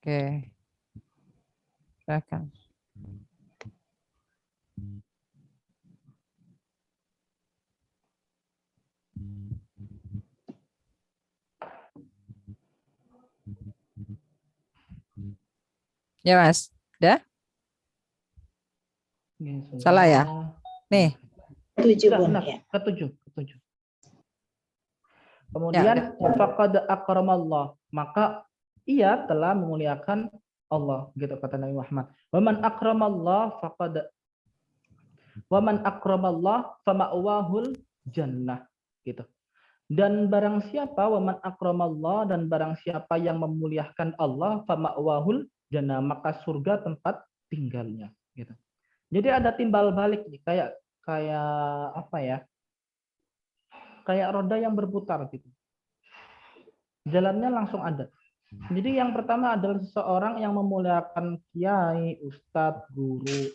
Oke, silakan. Ya Mas, udah? Salah ya? Nih. Tujuh pun Benar, ya. ketujuh. Ya, Kemudian faqad akramallah, maka ia telah memuliakan Allah, gitu kata Nabi Muhammad. Waman akramallah fama'wahul jannah, gitu. Dan barang siapa waman akramallah, dan barang siapa yang memuliakan Allah, fama'wahul jannah, maka surga tempat tinggalnya, gitu. Jadi ada timbal balik nih, kayak apa ya? Kayak roda yang berputar gitu. Jalannya langsung ada. Jadi yang pertama adalah seseorang yang memuliakan kiai, ustadz, guru.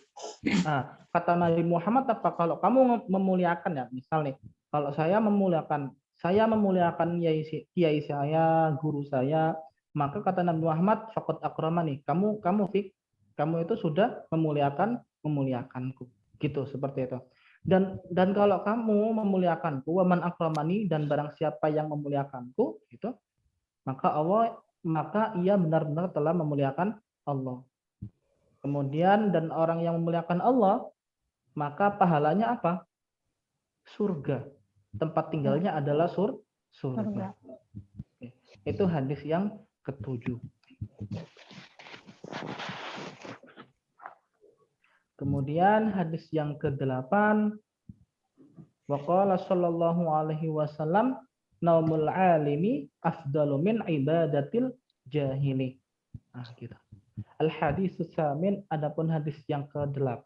Nah, kata Nabi Muhammad apa? Kalau kamu memuliakan, ya, misal nih, kalau saya memuliakan kiai saya, guru saya, maka kata Nabi Muhammad, faqad akramani, kamu itu sudah memuliakanku. Gitu, seperti itu. Dan kalau kamu memuliakanku, waman akramani, dan barang siapa yang memuliakanku, gitu, maka ia benar-benar telah memuliakan Allah. Kemudian dan orang yang memuliakan Allah, maka pahalanya apa? Surga. Tempat tinggalnya adalah surga. Oke. Itu hadis yang ketujuh. Kemudian hadis yang kedelapan, waqala sallallahu alaihi wasallam, naumul alimi afdalu min ibadatil jahili. Nah, gitu. Al-hadis samin, adapun hadis yang ke-8,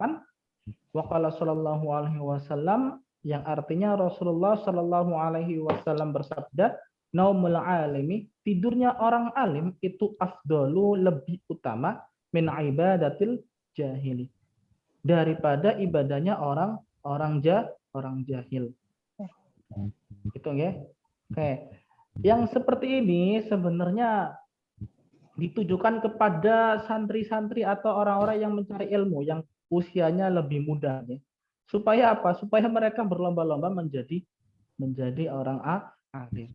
waqala sallallahu alaihi wasallam, yang artinya Rasulullah sallallahu alaihi wasallam bersabda, naumul alimi, tidurnya orang alim itu afdalu, lebih utama, min ibadatil jahili, daripada ibadahnya orang jahil. Gitu ya. Oke. Yang seperti ini sebenarnya ditujukan kepada santri-santri atau orang-orang yang mencari ilmu yang usianya lebih muda, ya. Supaya apa? Supaya mereka berlomba-lomba menjadi orang alim,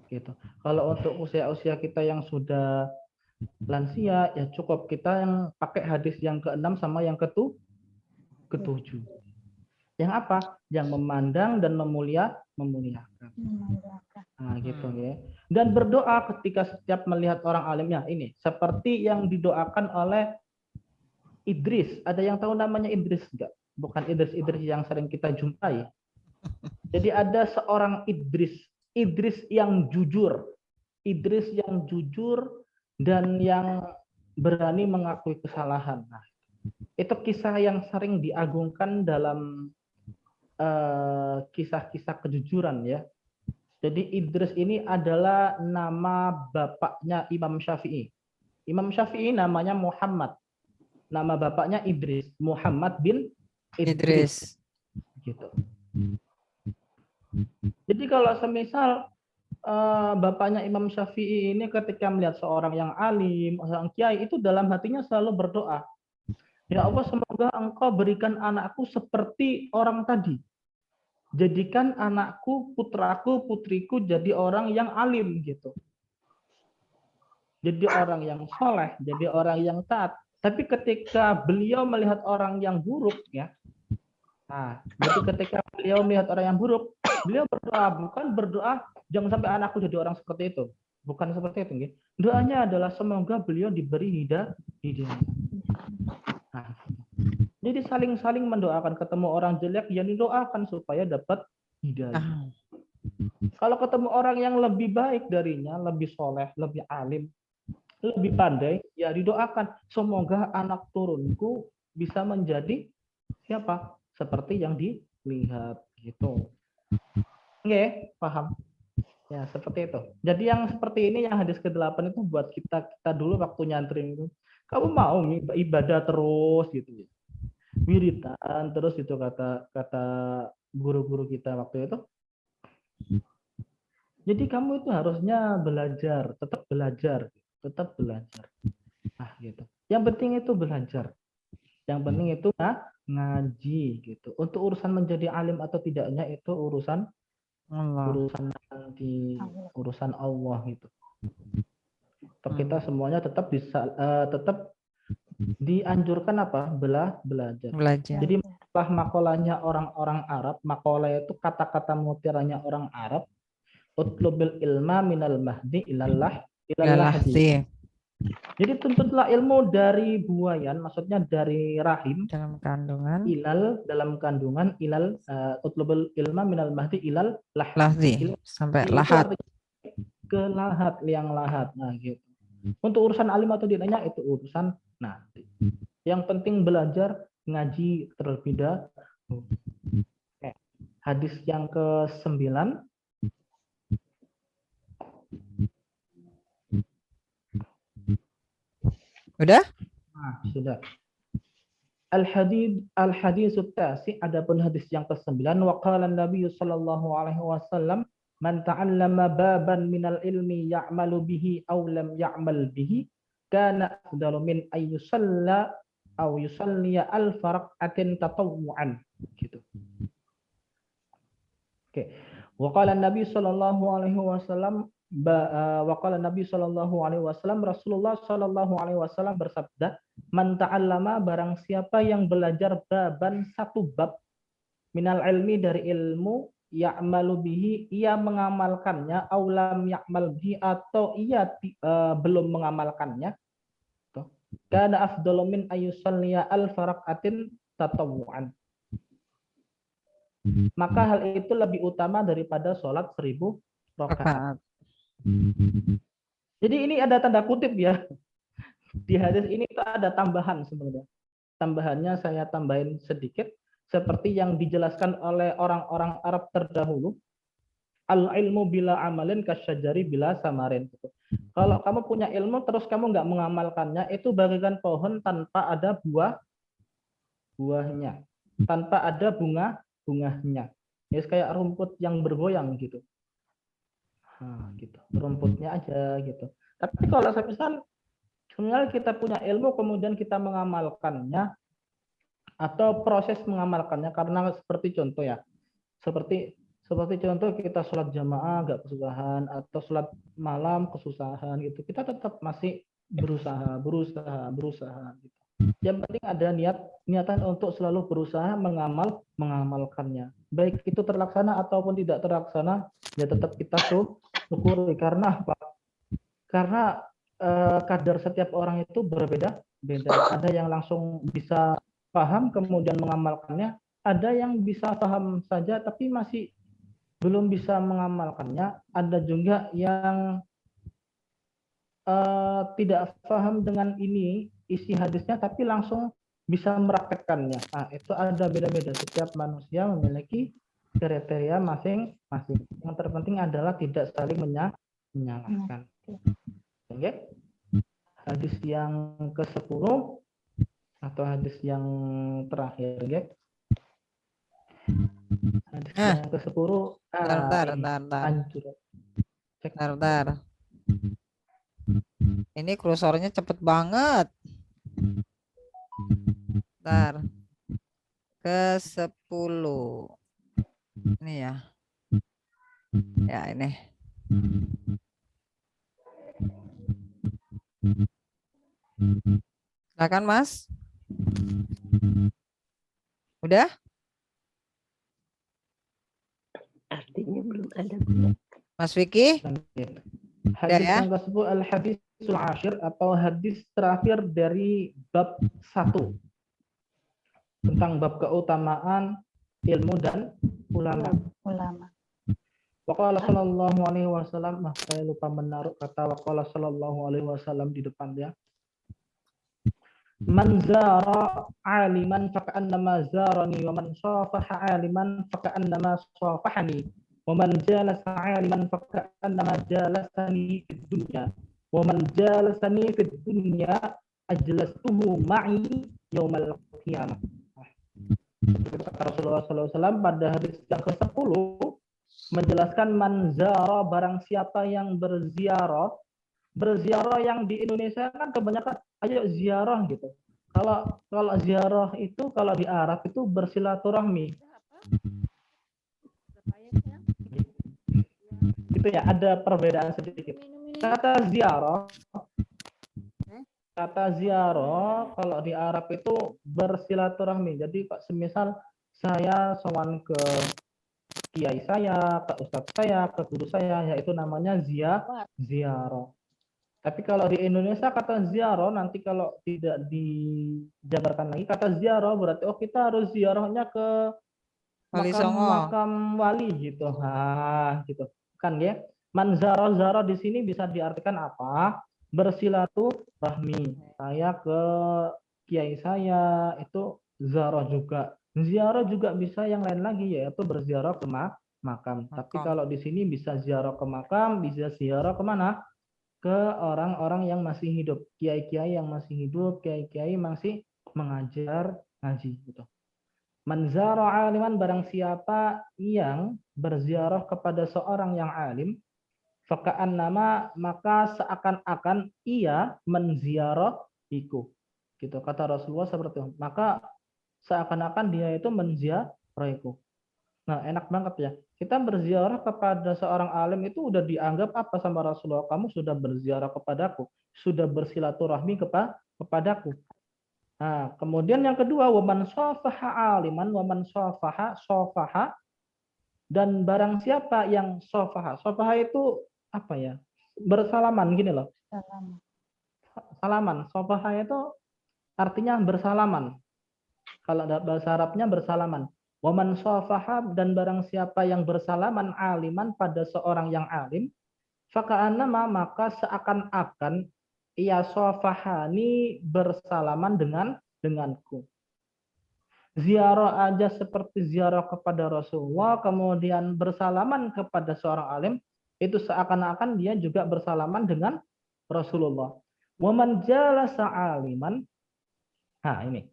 gitu. Kalau untuk usia-usia kita yang sudah lansia, ya cukup kita yang pakai hadis yang ke-6 sama yang ke-7. Yang apa? Yang memandang dan memuliakan. Nah, gitu ya. Dan berdoa ketika setiap melihat orang alimnya ini, seperti yang didoakan oleh Idris. Ada yang tahu namanya Idris enggak? Bukan Idris yang sering kita jumpai. Jadi ada seorang Idris yang jujur. Idris yang jujur dan yang berani mengakui kesalahan. Nah, itu kisah yang sering diagungkan dalam kisah-kisah kejujuran, ya. Jadi Idris ini adalah nama bapaknya Imam Syafi'i. Imam Syafi'i namanya Muhammad. Nama bapaknya Idris, Muhammad bin Idris. Gitu. Jadi kalau semisal bapaknya Imam Syafi'i ini ketika melihat seorang yang alim, seorang kiai, itu dalam hatinya selalu berdoa, ya Allah, semoga engkau berikan anakku seperti orang tadi. Jadikan anakku, putraku, putriku jadi orang yang alim, gitu. Jadi orang yang soleh, jadi orang yang taat. Tapi ketika beliau melihat orang yang buruk, ya. Nah, jadi ketika beliau melihat orang yang buruk, beliau bukan berdoa jangan sampai anakku jadi orang seperti itu. Bukan seperti itu, gitu. Doanya adalah semoga beliau diberi hidayah. Nah, jadi saling-saling mendoakan. Ketemu orang jelek, ya didoakan supaya dapat hidayah. Kalau ketemu orang yang lebih baik darinya, lebih soleh, lebih alim, lebih pandai, ya didoakan semoga anak turunku bisa menjadi siapa? Seperti yang dilihat, gitu. Oke, paham? Ya, seperti itu. Jadi yang seperti ini, yang hadis ke-8 itu buat kita dulu waktu nyantri itu. Kamu mau ibadah terus gitu ya. Wiritan terus itu kata guru-guru kita waktu itu. Jadi kamu itu harusnya belajar, tetap belajar. Nah, gitu. Yang penting itu belajar. Yang penting itu ngaji gitu. Untuk urusan menjadi alim atau tidaknya itu urusan Allah. nanti, urusan Allah gitu. Kita Hmm. semuanya tetap tetap dianjurkan apa? Belajar. Belajar. Jadi masalah makolahnya orang-orang Arab, makalah itu kata-kata mutiranya orang Arab, utlubil ilma minal mahdi ilallah ilalahdi. Lahdi Jadi tuntutlah ilmu dari buayan, maksudnya dari rahim, dalam kandungan. ilal dalam kandungan, ilal utlubul ilma minal mahdi ilal lahdi. Lahdi sampai Itu lahat. artinya ke lahat, liang lahat. Nah, gitu. Untuk urusan alim atau tidaknya itu urusan nanti. Yang penting belajar ngaji terlebih dahulu. Hadis yang ke-9. Udah? Nah, sudah. Al-hadis tasi, adapun hadis yang ke-9, waqala Nabi sallallahu alaihi wasallam, man ta'allama baban minal ilmi ya'malu bihi aw lam ya'mal bihi kana afdalu min ayyusalla aw yusalliya al-faraqatin tatawwu'an gitu. Oke. Waqala Nabi sallallahu alaihi wasallam waqala Nabi sallallahu alaihi wasallam, Rasulullah sallallahu alaihi wasallam bersabda, man ta'allama, barang siapa yang belajar baban, satu bab, minal ilmi, dari ilmu, ya'malu bihi, ia mengamalkannya, aulam ya'mal bihi, atau ia belum mengamalkannya, kana afdalu min ayyusalliya al-faraqatin tatawwu'an, maka hal itu lebih utama daripada sholat 1000 rakaat. Jadi ini ada tanda kutip ya. Di hadis ini tuh ada tambahan sebenarnya. Tambahannya saya tambahin sedikit, seperti yang dijelaskan oleh orang-orang Arab terdahulu. Al-ilmu bila amalin kasyajari bila samarin. Kalau kamu punya ilmu terus kamu nggak mengamalkannya, itu bagaikan pohon tanpa ada buahnya, tanpa ada bunganya. Ya kayak rumput yang bergoyang gitu. Nah, gitu. Rumputnya aja gitu. Tapi kalau misal sebenarnya kita punya ilmu kemudian kita mengamalkannya atau proses mengamalkannya, karena seperti contoh ya, seperti contoh kita sholat jamaah agak kesusahan atau sholat malam kesusahan gitu, kita tetap masih berusaha gitu. Yang penting ada niatan untuk selalu berusaha mengamalkannya. Baik itu terlaksana ataupun tidak terlaksana, ya tetap kita syukuri. Karena apa? Karena kadar setiap orang itu berbeda. Ada yang langsung bisa paham kemudian mengamalkannya, ada yang bisa paham saja tapi masih belum bisa mengamalkannya, ada juga yang tidak paham dengan ini isi hadisnya tapi langsung bisa merakitkannya. Nah, itu ada beda-beda. Setiap manusia memiliki kriteria masing-masing. Yang terpenting adalah tidak saling menyalahkan. Oke. Hadis yang ke-10 atau hadis yang terakhir, ya. Hadis yang ke-10. Bentar. Ini kursornya cepet banget. Bentar. Ke-10. Ini ya. Ya, ini. Silakan, Mas. Udah? Artinya belum ada. Mas Vicky? Hadis ya? yang ke-10 al-hadisul ashir atau hadis terakhir dari bab 1 tentang bab keutamaan ilmu dan ulama. Waqala sallallahu alaihi wasallam, saya lupa menaruh kata waqala sallallahu alaihi wasallam di depan dia. Man zara aliman faka'annama zarani wa man safaha aliman faka'annama safahani wa man jalasa aliman faka'annama jalasani fid dunya wa man jalasani fid dunya ajlastuhu ma'i yaumal qiyamah. Rasulullah SAW pada hadis yang ke-10 menjelaskan man zara, barang siapa yang berziarah Berziarah yang di Indonesia kan kebanyakan ayo ziarah gitu. Kalau ziarah itu kalau di Arab itu bersilaturahmi. Gitu ya, ada perbedaan sedikit. Kata ziarah kalau di Arab itu bersilaturahmi. Jadi Pak, semisal saya sowan ke kiai saya, ke ustadz saya, ke guru saya, yaitu namanya ziarah. Tapi kalau di Indonesia kata ziarah nanti kalau tidak dijabarkan lagi kata ziarah berarti oh kita harus ziarahnya ke Wali Songo. makam wali gitu. Nah, gitu. Kan ya. Zaro di sini bisa diartikan apa? Bersilaturahmi. Saya ke kiai saya itu ziarah juga. Ziarah juga bisa yang lain lagi yaitu berziarah ke makam. Tapi kalau di sini bisa ziarah ke makam, bisa ziarah kemana? Ke orang-orang yang masih hidup, kiai-kiai yang masih hidup, kiai-kiai masih mengajar ngaji gitu. Man zara aliman, barang siapa yang berziarah kepada seorang yang alim, faka'an nama, maka seakan-akan ia menziarahiku. Gitu kata Rasulullah seperti itu. Maka seakan-akan dia itu menziarahiku. Nah, enak banget ya. Kita berziarah kepada seorang alim itu udah dianggap apa sama Rasulullah? Kamu sudah berziarah kepadaku, sudah bersilaturahmi kepadaku. Nah, kemudian yang kedua, waman sofaha aliman, waman sofaha, dan barang siapa yang sofaha. Sofaha itu apa ya? Bersalaman gini loh. Salaman. Sofaha itu artinya bersalaman. Kalau bahasa Arabnya bersalaman. Waman sofaha, dan barang siapa yang bersalaman aliman pada seorang yang alim, faka'annama, maka seakan-akan ia sofahani bersalaman denganku. Ziarah aja seperti ziarah kepada Rasulullah, kemudian bersalaman kepada seorang alim, itu seakan-akan dia juga bersalaman dengan Rasulullah. Waman jalasa aliman, nah ini.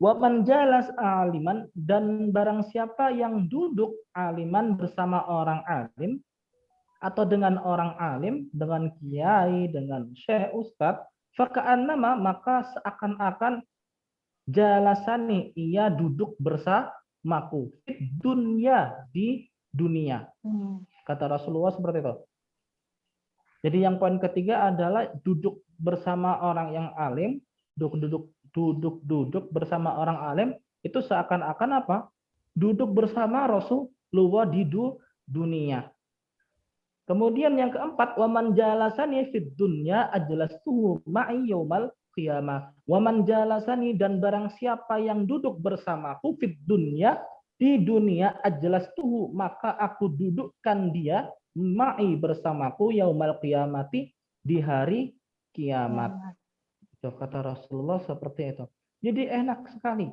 Waman jalas aliman, dan barang siapa yang duduk aliman bersama orang alim, atau dengan orang alim, dengan kiai, dengan syekh, ustadz, faka'annama, maka seakan-akan jalasani, ia duduk bersamaku, dunia, di dunia. Kata Rasulullah seperti itu. Jadi yang poin ketiga adalah duduk bersama orang yang alim, duduk bersama orang alim, itu seakan-akan apa? Duduk bersama Rasulullah di dunia. Kemudian yang keempat, waman jalasani fid dunya ajlastuhu ma'i yaumal qiyamah. Waman jalasani, dan barang siapa yang duduk bersamaku fid dunya, di dunia, ajlastuhu, maka aku dudukkan dia ma'i, bersamaku, yaumal qiyamati, di hari kiamat. Kata Rasulullah seperti itu. Jadi enak sekali.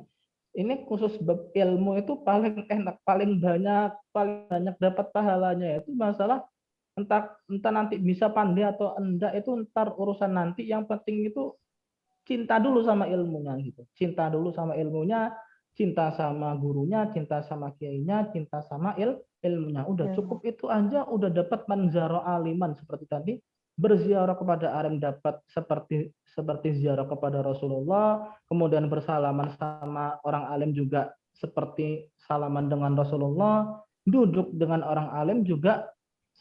Ini khusus bab ilmu itu paling enak, paling banyak dapat pahalanya itu masalah entah nanti bisa pandai atau enggak itu ntar urusan nanti. Yang penting itu cinta dulu sama ilmunya gitu. Cinta dulu sama ilmunya, cinta sama gurunya, cinta sama kiainya, cinta sama ilmunya. Udah cukup itu aja udah dapat manzaro aliman seperti tadi. Berziarah kepada alim dapat seperti ziarah kepada Rasulullah, kemudian bersalaman sama orang alim juga seperti salaman dengan Rasulullah, duduk dengan orang alim juga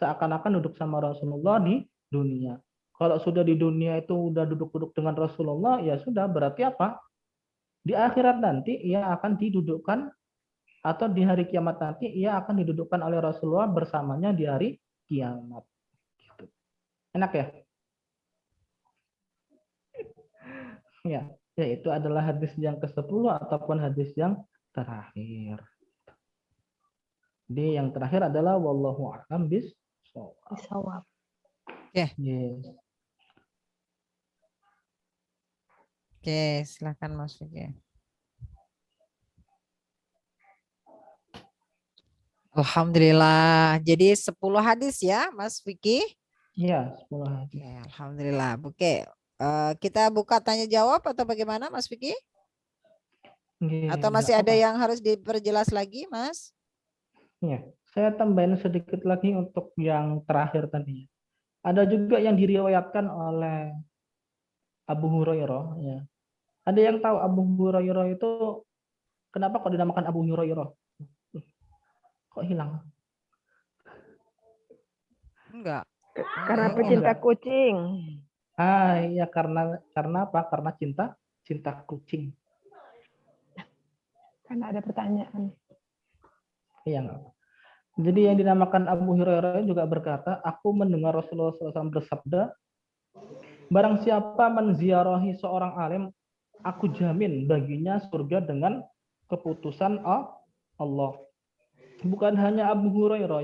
seakan-akan duduk sama Rasulullah di dunia. Kalau sudah di dunia itu udah duduk-duduk dengan Rasulullah, ya sudah, berarti apa? Di akhirat nanti ia akan didudukkan, atau di hari kiamat nanti ia akan didudukkan oleh Rasulullah bersamanya di hari kiamat. Gitu. Enak ya? Ya, itu adalah hadis yang ke-10 ataupun hadis yang terakhir. Jadi yang terakhir adalah wallahu a'lam bishawab. Oke. Yes. Oke, silakan Mas Vicky. Alhamdulillah. Jadi 10 hadis ya, Mas Vicky? Iya, 10 hadis. Ya, alhamdulillah. Oke. Kita buka tanya jawab atau bagaimana, Mas Vicky? Atau masih ada yang harus diperjelas lagi, Mas? Ya, Saya tambahin sedikit lagi untuk yang terakhir tadi. Ada juga yang diriwayatkan oleh Abu Hurairah. Ya. Ada yang tahu Abu Hurairah itu kenapa kok dinamakan Abu Hurairah? Kok hilang? Enggak. Karena Enggak. pecinta Enggak. kucing. Iya karena apa? Karena cinta kucing. Karena ada pertanyaan. Iya enggak. Jadi yang dinamakan Abu Hurairah juga berkata, aku mendengar Rasulullah SAW bersabda, barang siapa menziarahi seorang alim, aku jamin baginya surga dengan keputusan Allah. Bukan hanya Abu Hurairah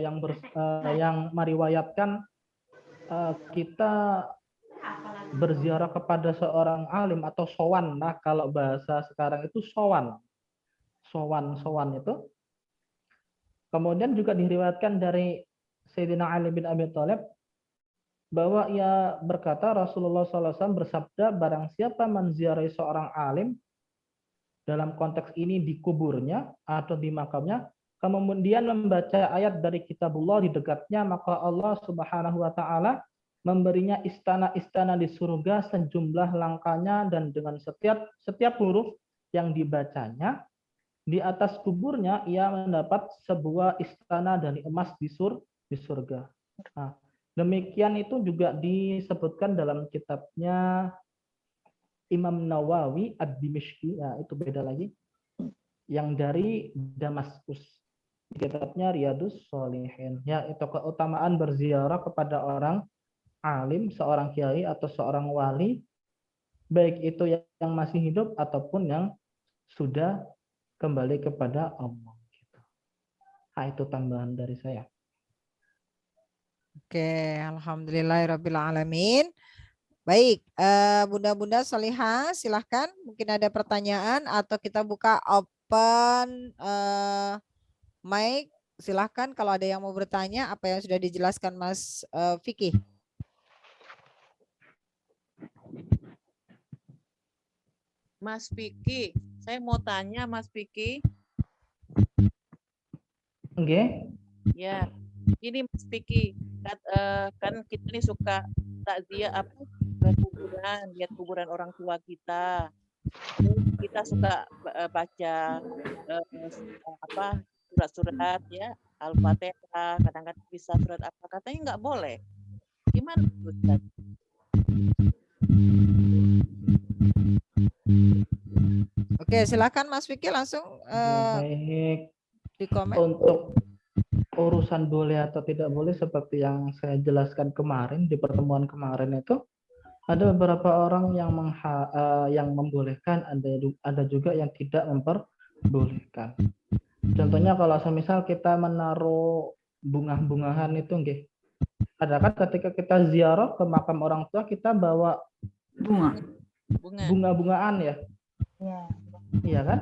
yang meriwayatkan kita berziarah kepada seorang alim atau sowan. Nah, kalau bahasa sekarang itu sowan. Sowan itu. Kemudian juga diriwayatkan dari Sayyidina Ali bin Abi Thalib bahwa ia berkata Rasulullah SAW bersabda, barang siapa menziarahi seorang alim, dalam konteks ini di kuburnya atau di makamnya, kemudian membaca ayat dari kitabullah di dekatnya, maka Allah Subhanahu wa taala memberinya istana-istana di surga sejumlah langkahnya, dan dengan setiap huruf yang dibacanya di atas kuburnya ia mendapat sebuah istana dari emas di surga. Nah, demikian itu juga disebutkan dalam kitabnya Imam Nawawi Ad-Dimishqi, ya itu beda lagi, yang dari Damaskus. Kitabnya Riyadus Shalihin. Ya, itu keutamaan berziarah kepada orang alim, seorang kiai atau seorang wali, baik itu yang masih hidup ataupun yang sudah kembali kepada Allah. Nah, itu tambahan dari saya. Oke, alhamdulillahirabbil alamin. Baik, Bunda-bunda Solihah, silahkan. Mungkin ada pertanyaan atau kita buka open mic. Silahkan kalau ada yang mau bertanya apa yang sudah dijelaskan Mas Vicky. Mas Vicky, saya mau tanya Mas Vicky. Oke. Ya, ini Mas Vicky, kan kita nih suka takziah ke kuburan, lihat kuburan orang tua kita. Terus kita suka baca surat-surat ya, Al-Fatihah, kadang-kadang bisa surat apa, katanya nggak boleh. Gimana Ustaz? Oke, silahkan Mas Vicky langsung Baik. di komen. Untuk urusan boleh atau tidak boleh seperti yang saya jelaskan kemarin di pertemuan kemarin itu, ada beberapa orang yang membolehkan, ada juga yang tidak memperbolehkan. Contohnya kalau semisal kita menaruh bunga-bungahan itu nggih. Ada kan ketika kita ziarah ke makam orang tua kita bawa bunga-bungaan ya. Ya. Iya kan?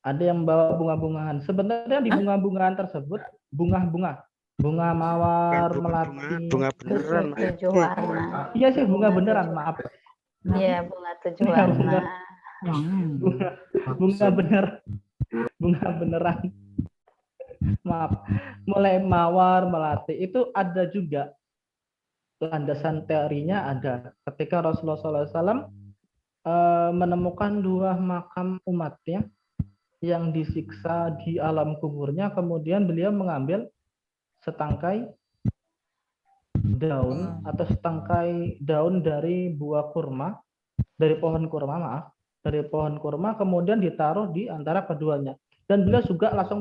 Ada yang bawa bunga-bungahan. Sebenarnya di bunga-bungaan tersebut bunga mawar, melati. Bunga beneran. Tujuh warna. Iya sih, bunga beneran, maaf. Iya, bunga tujuh warna. Bunga beneran. Maaf. Mulai mawar, melati itu ada juga. Landasan teorinya ada. Ketika Rasulullah SAW menemukan dua makam umatnya yang disiksa di alam kuburnya, kemudian beliau mengambil setangkai daun atau setangkai daun dari buah kurma, dari pohon kurma, kemudian ditaruh di antara keduanya, dan beliau juga langsung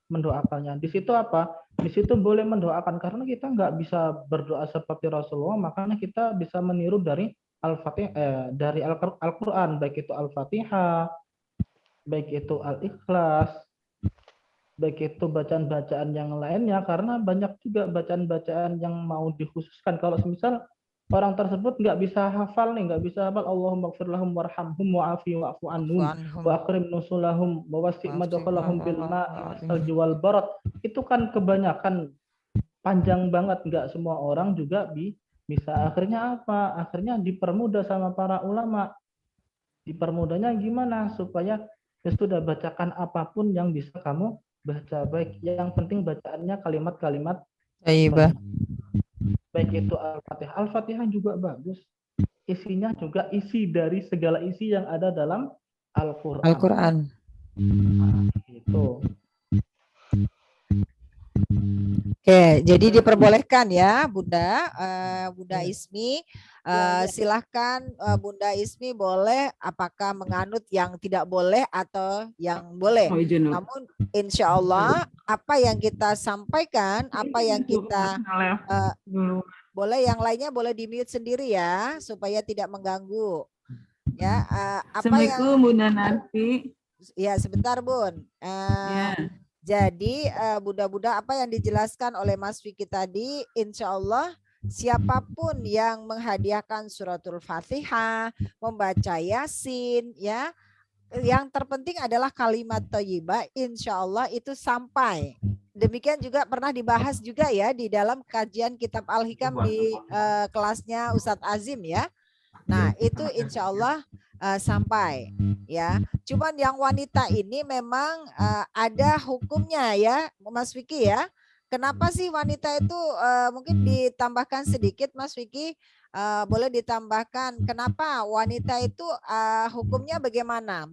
mendoakannya. Di situ apa? Di situ boleh mendoakan karena kita nggak bisa berdoa seperti Rasulullah, makanya kita bisa meniru dari Al-Fatihah, dari Al-Quran, baik itu Al-Fatihah, baik itu Al-Ikhlas, baik itu bacaan-bacaan yang lainnya, karena banyak juga bacaan-bacaan yang mau dikhususkan. Kalau semisal orang tersebut nggak bisa hafal Allahumma gfir lahum warhamhum wa'afi wa'fu anhum wa akrim nusulahum wa wasi' madkhalahum bil ma'i salji wal barad, itu kan kebanyakan, panjang banget, nggak semua orang juga bisa. Akhirnya apa? Akhirnya dipermudah sama para ulama. Dipermudahnya gimana? Supaya ya sudah, bacakan apapun yang bisa kamu baca baik. Yang penting bacaannya kalimat-kalimat Thayyibah. baik itu Al-Fatihah. Al-Fatihah juga bagus. Isinya juga isi dari segala isi yang ada dalam Al-Quran. Al-Quran. Nah, itu. Oke, jadi diperbolehkan ya, Bunda, Bunda Ya. Ismi, Ya, ya. silahkan Bunda Ismi boleh apakah menganut yang tidak boleh atau yang boleh. Oh, izin. Namun insya Allah apa yang kita sampaikan, apa yang kita Dulu. boleh, yang lainnya boleh di mute sendiri ya, supaya tidak mengganggu. Ya, apa yang Assalamualaikum Bunda Nanti. ya sebentar Bun. Ya. Jadi Bunda-bunda apa yang dijelaskan oleh Mas Vicky tadi, insya Allah siapapun yang menghadiahkan suratul Fatihah, membaca Yasin, ya, yang terpenting adalah kalimat thayyibah, insya Allah itu sampai. Demikian juga pernah dibahas juga ya di dalam kajian kitab Al-Hikam di kelasnya Ustadz Azim ya. Nah itu insya Allah sampai ya. Cuman yang wanita ini memang ada hukumnya ya Mas Vicky ya. Kenapa sih wanita itu mungkin ditambahkan sedikit Mas Vicky, boleh ditambahkan kenapa wanita itu hukumnya bagaimana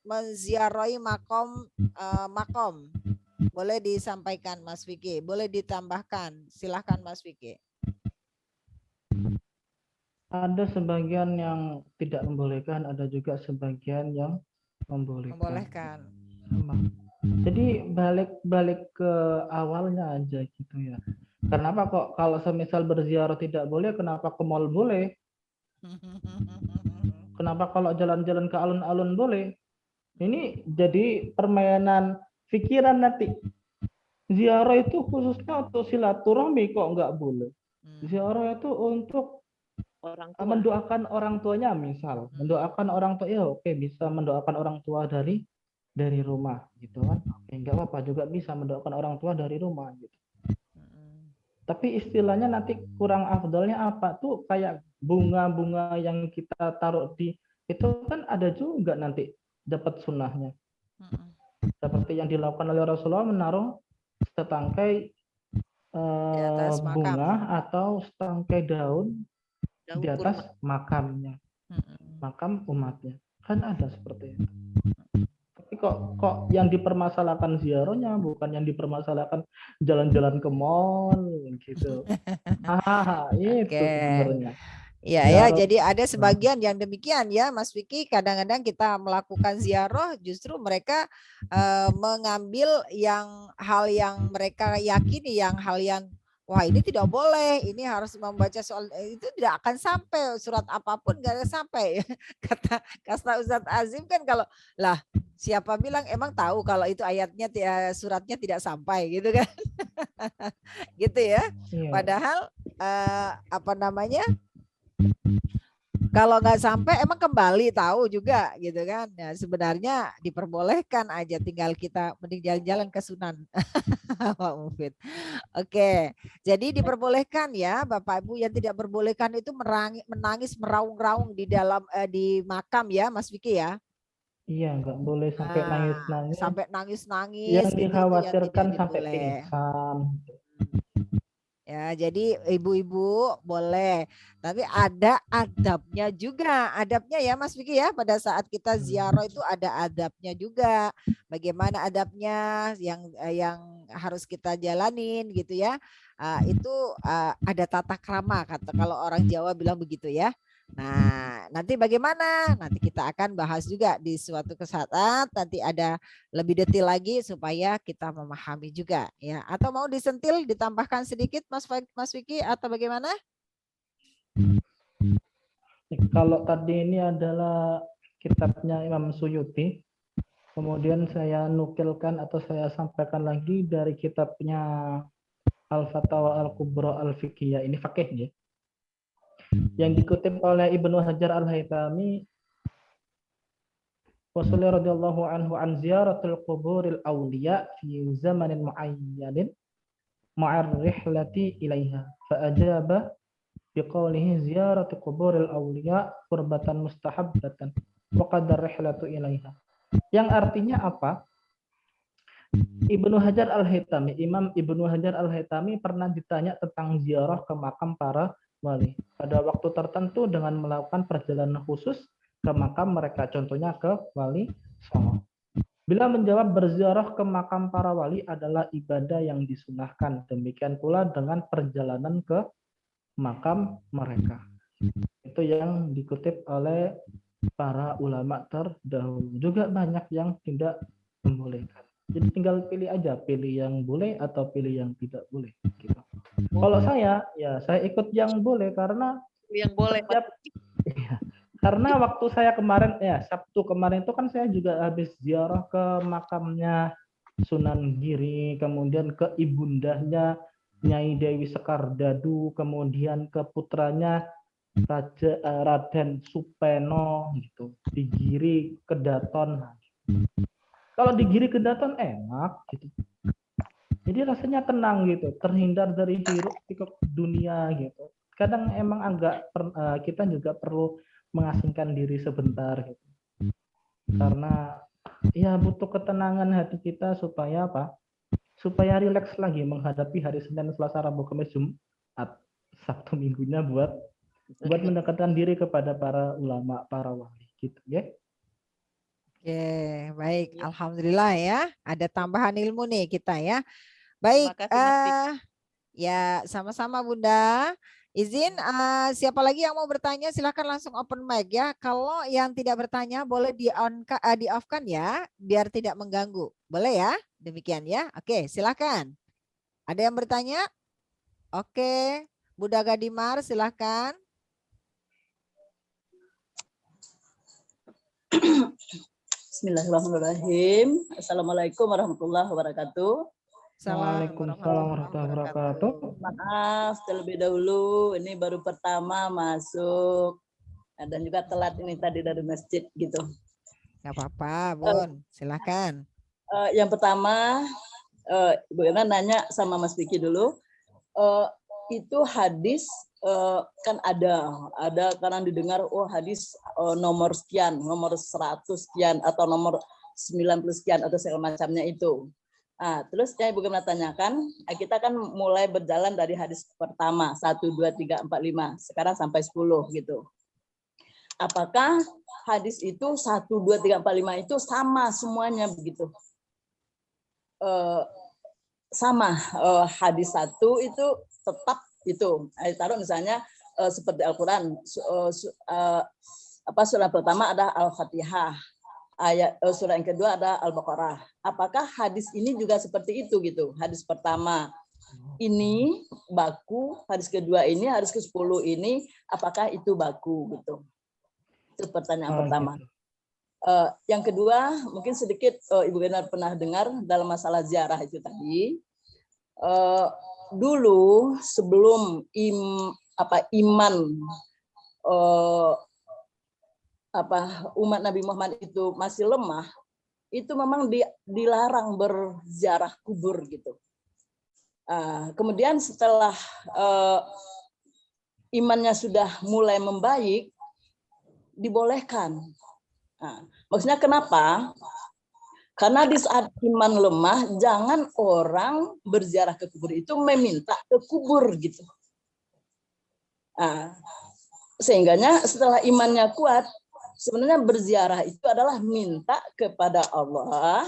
menziarahi makom makom, boleh disampaikan Mas Vicky, boleh ditambahkan, silahkan Mas Vicky. Ada sebagian yang tidak membolehkan, ada juga sebagian yang membolehkan. Sama. Jadi balik ke awalnya aja gitu ya. Kenapa kok kalau semisal berziarah tidak boleh, kenapa ke mall boleh? Kenapa kalau jalan-jalan ke alun-alun boleh? Ini jadi permainan pikiran nanti. Ziarah itu khususnya untuk silaturahmi kok nggak boleh. Ziarah itu untuk Orang tua. mendoakan orang tuanya, misal mendoakan orang tua, ya oke, bisa mendoakan orang tua dari rumah gitu kan, oke, nggak apa-apa, juga bisa mendoakan orang tua dari rumah gitu. Tapi istilahnya nanti kurang afdalnya apa tuh, kayak bunga-bunga yang kita taruh di itu kan ada juga nanti dapat sunnahnya, seperti yang dilakukan oleh Rasulullah, menaruh setangkai Di atas makam. bunga atau setangkai daun Daun di atas kurma. makamnya, makam umatnya, kan ada seperti itu. Tapi kok yang dipermasalahkan ziarahnya, bukan yang dipermasalahkan jalan-jalan ke mall gitu. Itu Oke. sebenarnya. Ya ya, Ziarah. jadi ada sebagian yang demikian ya Mas Vicky, kadang-kadang kita melakukan ziarah justru mereka mengambil yang hal yang mereka yakini, yang hal yang wah ini tidak boleh, ini harus membaca soal itu tidak akan sampai, surat apapun gak ada sampai. kata Ustadz Azim kan, kalau lah siapa bilang emang tahu kalau itu ayatnya suratnya tidak sampai gitu kan. Gitu ya. Iya. Padahal apa namanya, kalau nggak sampai emang kembali tahu juga gitu kan. Ya, sebenarnya diperbolehkan aja, tinggal kita mending jalan-jalan ke Sunan. Pak Mufid. Oke, jadi diperbolehkan ya Bapak Ibu. Yang tidak berbolehkan itu menangis meraung-raung di dalam di makam ya Mas Vicky ya. Iya, nggak boleh sampai nangis-nangis. Sampai nangis-nangis. Yang gitu, dikhawatirkan yang sampai boleh. pingsan. Ya, jadi ibu-ibu boleh, tapi ada adabnya juga. Adabnya ya Mas Vicky ya, pada saat kita ziarah itu ada adabnya juga. Bagaimana adabnya yang harus kita jalanin gitu ya. Itu ada tata krama, kata kalau orang Jawa bilang begitu ya. Nah, nanti bagaimana? Nanti kita akan bahas juga di suatu saat, nanti ada lebih detail lagi supaya kita memahami juga ya. Atau mau disentil, ditambahkan sedikit Mas Vicky atau bagaimana? Kalau tadi ini adalah kitabnya Imam Suyuti, kemudian saya nukilkan atau saya sampaikan lagi dari kitabnya Al-Fatawa Al-Kubra Al-Fiqhiyah, ini fakih ya, yang dikutip oleh Ibnu Hajar Al-Haytami, Rasulullah radhiyallahu anhu an ziyaratul quburil awliya fi zamanin muayyanin ma'ar rihlati ilaiha fa ajaba biqaulihi ziyaratu quburil awliya qurbatan mustahabbatan wa qadar rihlatu ilaiha, yang artinya apa? Ibnu Hajar Al-Haytami, Imam Ibnu Hajar Al-Haytami pernah ditanya tentang ziarah ke makam para wali. Pada waktu tertentu dengan melakukan perjalanan khusus ke makam mereka, contohnya ke Wali Songo. Bila menjawab berziarah ke makam para wali adalah ibadah yang disunahkan. Demikian pula dengan perjalanan ke makam mereka. Itu yang dikutip oleh para ulama terdahulu. Juga banyak yang tidak membolehkan. Jadi tinggal pilih aja, pilih yang boleh atau pilih yang tidak boleh. Gitu. Kalau saya, ya saya ikut yang boleh karena Yang boleh, Mas. setiap karena waktu saya kemarin, ya Sabtu kemarin itu kan saya juga habis ziarah ke makamnya Sunan Giri, kemudian ke ibundahnya Nyai Dewi Sekardadu, kemudian ke putranya Raden Supeno gitu, di Giri Kedaton. Kalau di Giri Kedaton enak gitu. Jadi rasanya tenang gitu, terhindar dari hiruk pikuk dunia gitu. Kadang emang kita juga perlu mengasingkan diri sebentar gitu. Karena ya butuh ketenangan hati kita supaya apa? Supaya rileks lagi menghadapi hari Senin, Selasa, Rabu, Kamis, Jumat, Sabtu minggunya buat mendekatkan diri kepada para ulama, para wali gitu ya. Oke, baik. Ya. Alhamdulillah ya. Ada tambahan ilmu nih kita ya. Baik, Terima kasih, Mas Vicky. ya sama-sama Bunda. Izin, siapa lagi yang mau bertanya silahkan langsung open mic ya. Kalau yang tidak bertanya boleh di off kan ya, biar tidak mengganggu. Boleh ya? Demikian ya. Oke, silahkan. Ada yang bertanya? Oke, Bunda Gadimar silahkan. Bismillahirrahmanirrahim. Assalamualaikum warahmatullahi wabarakatuh. Waalaikumsalam warahmatullahi wabarakatuh. Maaf terlebih dahulu, ini baru pertama masuk dan juga telat ini tadi dari masjid gitu. Gak apa-apa, Bun. Silahkan. Yang pertama, Ibu Ina nanya sama Mas Vicky dulu. Itu hadis kan ada karena didengar hadis nomor sekian, nomor 100 sekian atau nomor 90 sekian atau segala macamnya itu. Terus yang Ibu Gimna tanyakan, kita kan mulai berjalan dari hadis pertama 1, 2, 3, 4, 5 sekarang sampai 10 gitu. Apakah hadis itu 1, 2, 3, 4, 5 itu sama semuanya begitu? Sama hadis 1 itu tetap itu taruh misalnya seperti Al-Quran surah pertama ada Al-Fatihah, surah yang kedua ada Al-Baqarah. Apakah hadis ini juga seperti itu gitu? Hadis pertama ini baku, hadis kedua ini, hadis ke-10 ini apakah itu baku gitu? Itu pertanyaan pertama. Gitu. Yang kedua mungkin sedikit Ibu Benar pernah dengar dalam masalah ziarah itu tadi. Dulu sebelum iman umat Nabi Muhammad itu masih lemah, itu memang dilarang berziarah kubur gitu. Kemudian setelah imannya sudah mulai membaik, dibolehkan. Maksudnya kenapa? Karena di saat iman lemah, jangan orang berziarah ke kubur itu meminta ke kubur gitu. Sehingganya setelah imannya kuat, sebenarnya berziarah itu adalah minta kepada Allah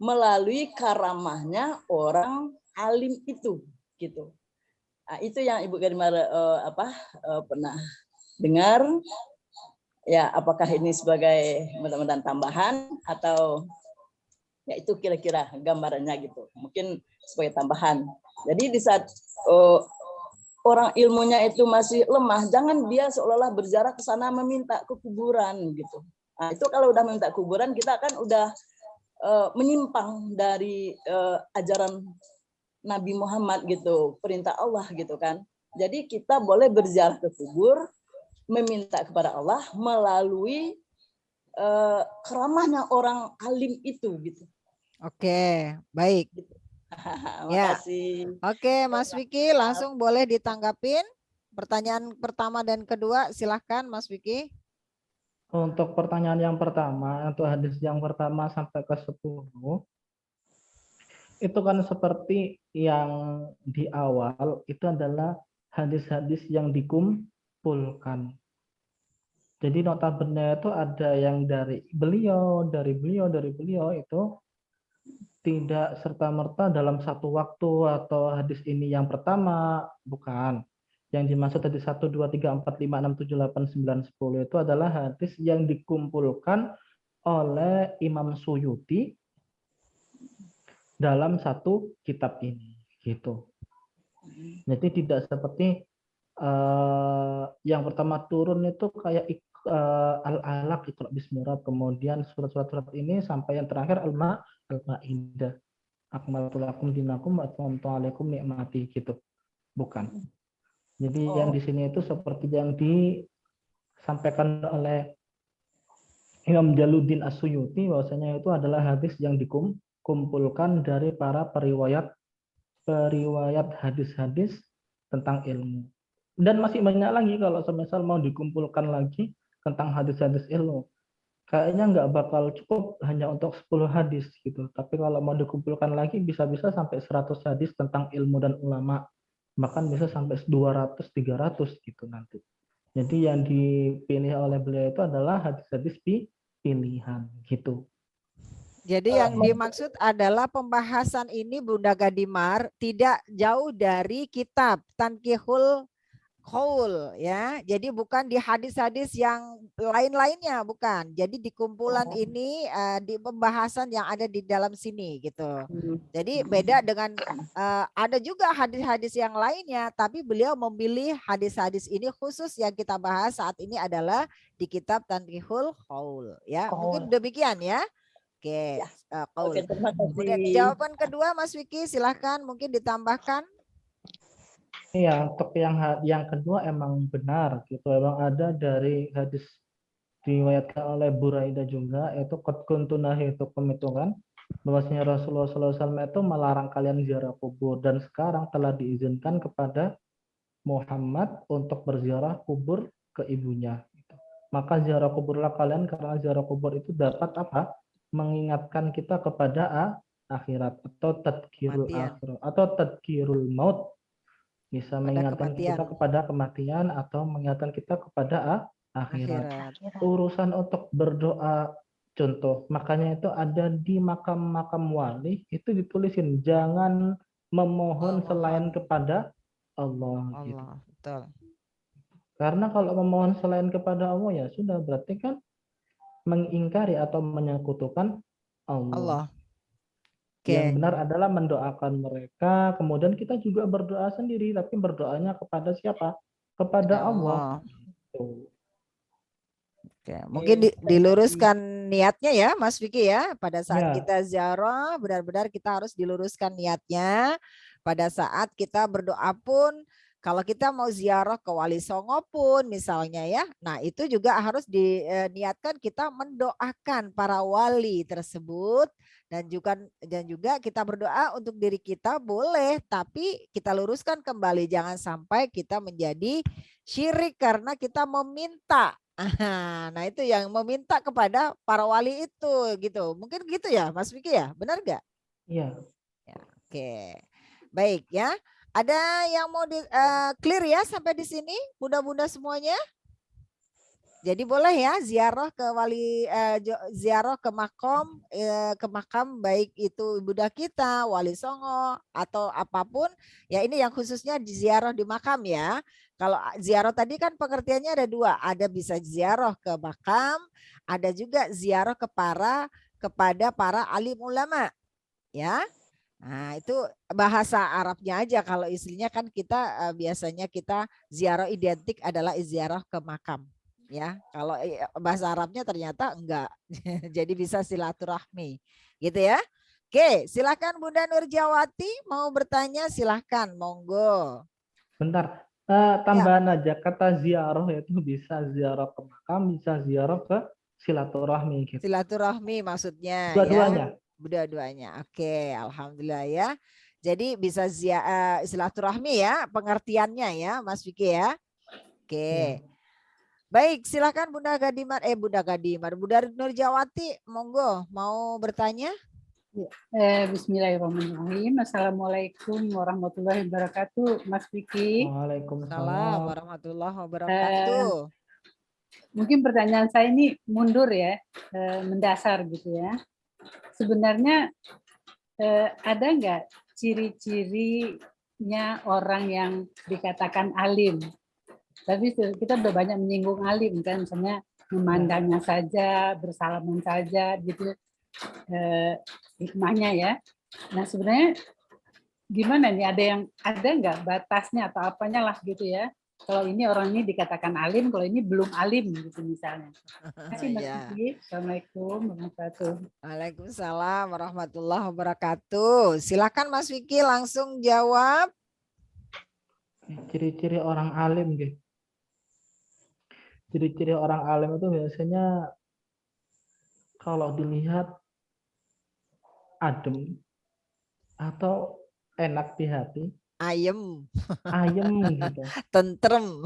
melalui karamahnya orang alim itu, gitu. Itu yang Ibu Gadimar pernah dengar. Ya, apakah ini sebagai mudah-mudahan tambahan atau ya itu kira-kira gambarannya gitu. Mungkin sebagai tambahan. Jadi di saat orang ilmunya itu masih lemah, jangan dia seolah-olah berziarah ke sana meminta ke kuburan gitu. Itu kalau udah minta kuburan kita kan udah menyimpang dari ajaran Nabi Muhammad gitu, perintah Allah gitu kan. Jadi kita boleh berziarah ke kubur, meminta kepada Allah melalui keramahnya orang alim itu gitu. Oke, baik. Makasih. Oke, Mas Vicky langsung boleh ditanggapin. Pertanyaan pertama dan kedua, silahkan Mas Vicky. Untuk pertanyaan yang pertama, untuk hadis yang pertama sampai ke 10, itu kan seperti yang di awal itu adalah hadis-hadis yang dikumpulkan. Jadi notabene itu ada yang dari beliau itu tidak serta-merta dalam satu waktu atau hadis ini yang pertama, bukan. Yang dimaksud hadis 1, 2, 3, 4, 5, 6, 7, 8, 9, 10 itu adalah hadis yang dikumpulkan oleh Imam Suyuti dalam satu kitab ini, gitu. Jadi tidak seperti yang pertama turun itu kayak Al-Alaq, Iqra Bismi Rabbik, kemudian surat-surat ini sampai yang terakhir Al-Maidah, akmaltu lakum dinakum wa atmamtu alaikum ni'mati, gitu. Bukan. Jadi yang di sini itu seperti yang disampaikan oleh Imam Jaluddin As-Suyuti, bahwasanya itu adalah hadis yang dikumpulkan dari para periwayat hadis-hadis tentang ilmu. Dan masih banyak lagi kalau semisal mau dikumpulkan lagi tentang hadis-hadis ilmu. Kayaknya nggak bakal cukup hanya untuk 10 hadis gitu. Tapi kalau mau dikumpulkan lagi bisa-bisa sampai 100 hadis tentang ilmu dan ulama. Bahkan bisa sampai 200, 300 gitu nanti. Jadi yang dipilih oleh beliau itu adalah hadis-hadis pilihan gitu. Jadi yang dimaksud adalah pembahasan ini Bunda Gadimar tidak jauh dari kitab Tankihul Qaul ya. Jadi bukan di hadis-hadis yang lain-lainnya, bukan. Jadi di kumpulan ini di pembahasan yang ada di dalam sini gitu. Jadi beda dengan ada juga hadis-hadis yang lainnya, tapi beliau memilih hadis-hadis ini khusus yang kita bahas saat ini adalah di kitab Tankihul Qaul ya. Mungkin demikian ya. Oke, Qaul. Oke, terima Kemudian kasih. jawaban kedua Mas Vicky silahkan mungkin ditambahkan. Iya, untuk yang kedua emang benar gitu. Emang ada dari hadis diriwayatkan oleh Buraidah juga, yaitu qad kuntu nahitukum itu kan, bahwasanya Rasulullah SAW itu melarang kalian ziarah kubur, dan sekarang telah diizinkan kepada Muhammad untuk berziarah kubur ke ibunya. Maka ziarah kuburlah kalian, karena ziarah kubur itu dapat apa? Mengingatkan kita kepada akhirat atau tadkirul Kematian. akhirat atau tadkirul maut, bisa Pada mengingatkan kematian. kita kepada kematian atau mengingatkan kita kepada akhirat. Urusan untuk berdoa, contoh, makanya itu ada di makam-makam wali itu ditulisin jangan memohon selain kepada Allah. Gitu. Allah, betul. Karena kalau memohon selain kepada Allah ya sudah berarti kan mengingkari atau menyekutukan Allah. Allah. Oke. Yang benar adalah mendoakan mereka, kemudian kita juga berdoa sendiri, tapi berdoanya kepada siapa? Kepada Allah. Oke, mungkin diluruskan niatnya ya Mas Vicky ya. Pada saat Ya. kita ziarah benar-benar kita harus diluruskan niatnya. Pada saat kita berdoa pun kalau kita mau ziarah ke Wali Songo pun misalnya ya. Nah, itu juga harus diniatkan kita mendoakan para wali tersebut dan juga kita berdoa untuk diri kita boleh, tapi kita luruskan kembali jangan sampai kita menjadi syirik karena kita meminta. Nah, itu yang meminta kepada para wali itu gitu. Mungkin gitu ya Mas Vicky ya, benar nggak? Iya. Ya, oke. Baik ya. Ada yang mau clear ya sampai di sini bunda-bunda semuanya? Jadi boleh ya ziarah ke ziarah ke makam baik itu Bunda kita, Wali Songo atau apapun. Ya ini yang khususnya di ziarah di makam ya. Kalau ziarah tadi kan pengertiannya ada dua, ada bisa ziarah ke makam, ada juga ziarah kepada para alim ulama. Ya. Nah, itu bahasa Arabnya aja, kalau istrinya kan kita biasanya kita ziarah identik adalah ziarah ke makam. Ya, kalau bahasa Arabnya ternyata enggak. Jadi bisa silaturahmi. Gitu ya. Oke, silakan Bunda Nurjawati mau bertanya silahkan, monggo. Bentar, tambahan aja kata ziarah itu bisa ziarah ke makam, bisa ziarah ke silaturahmi gitu. Silaturahmi maksudnya Dua-duanya. ya. Dua-duanya. Oke, alhamdulillah ya. Jadi bisa silaturahmi ya pengertiannya ya Mas Vicky ya. Oke. Baik, silakan Bunda Gadimar, Bunda Nurjawati, monggo mau bertanya? Bismillahirrahmanirrahim. Assalamualaikum warahmatullahi wabarakatuh, Mas Vicky. Salam Waalaikumsalam. warahmatullahi wabarakatuh. Mungkin pertanyaan saya ini mundur ya, mendasar gitu ya. Sebenarnya ada nggak ciri-cirinya orang yang dikatakan alim? Tapi kita udah banyak menyinggung alim kan, misalnya memandangnya saja, bersalaman saja gitu, hikmahnya ya. Nah sebenarnya gimana nih, ada nggak batasnya atau apanya lah gitu ya? Kalau ini orang ini dikatakan alim, kalau ini belum alim gitu misalnya. Terima kasih Mas Ya. Vicky. Assalamualaikum warahmatullahi wabarakatuh. Waalaikumsalam warahmatullahi wabarakatuh. Silakan Mas Vicky langsung jawab. Ciri-ciri orang alim gitu. Ciri-ciri orang alim itu biasanya kalau dilihat adem atau enak di hati, Ayem, ayem gitu. tentrem.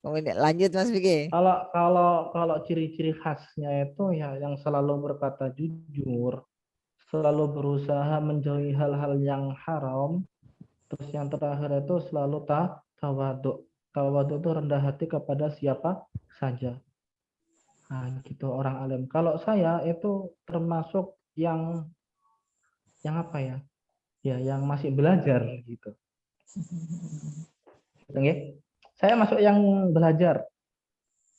Kemudian lanjut Mas Vicky. Kalau ciri-ciri khasnya itu ya yang selalu berkata jujur, selalu berusaha menjauhi hal-hal yang haram, terus yang terakhir itu selalu tawaduk. Tawaduk itu rendah hati kepada siapa saja. Nah, gitu orang alim. Kalau saya itu termasuk yang apa ya? Ya, yang masih belajar gitu. Gitu, saya masuk yang belajar.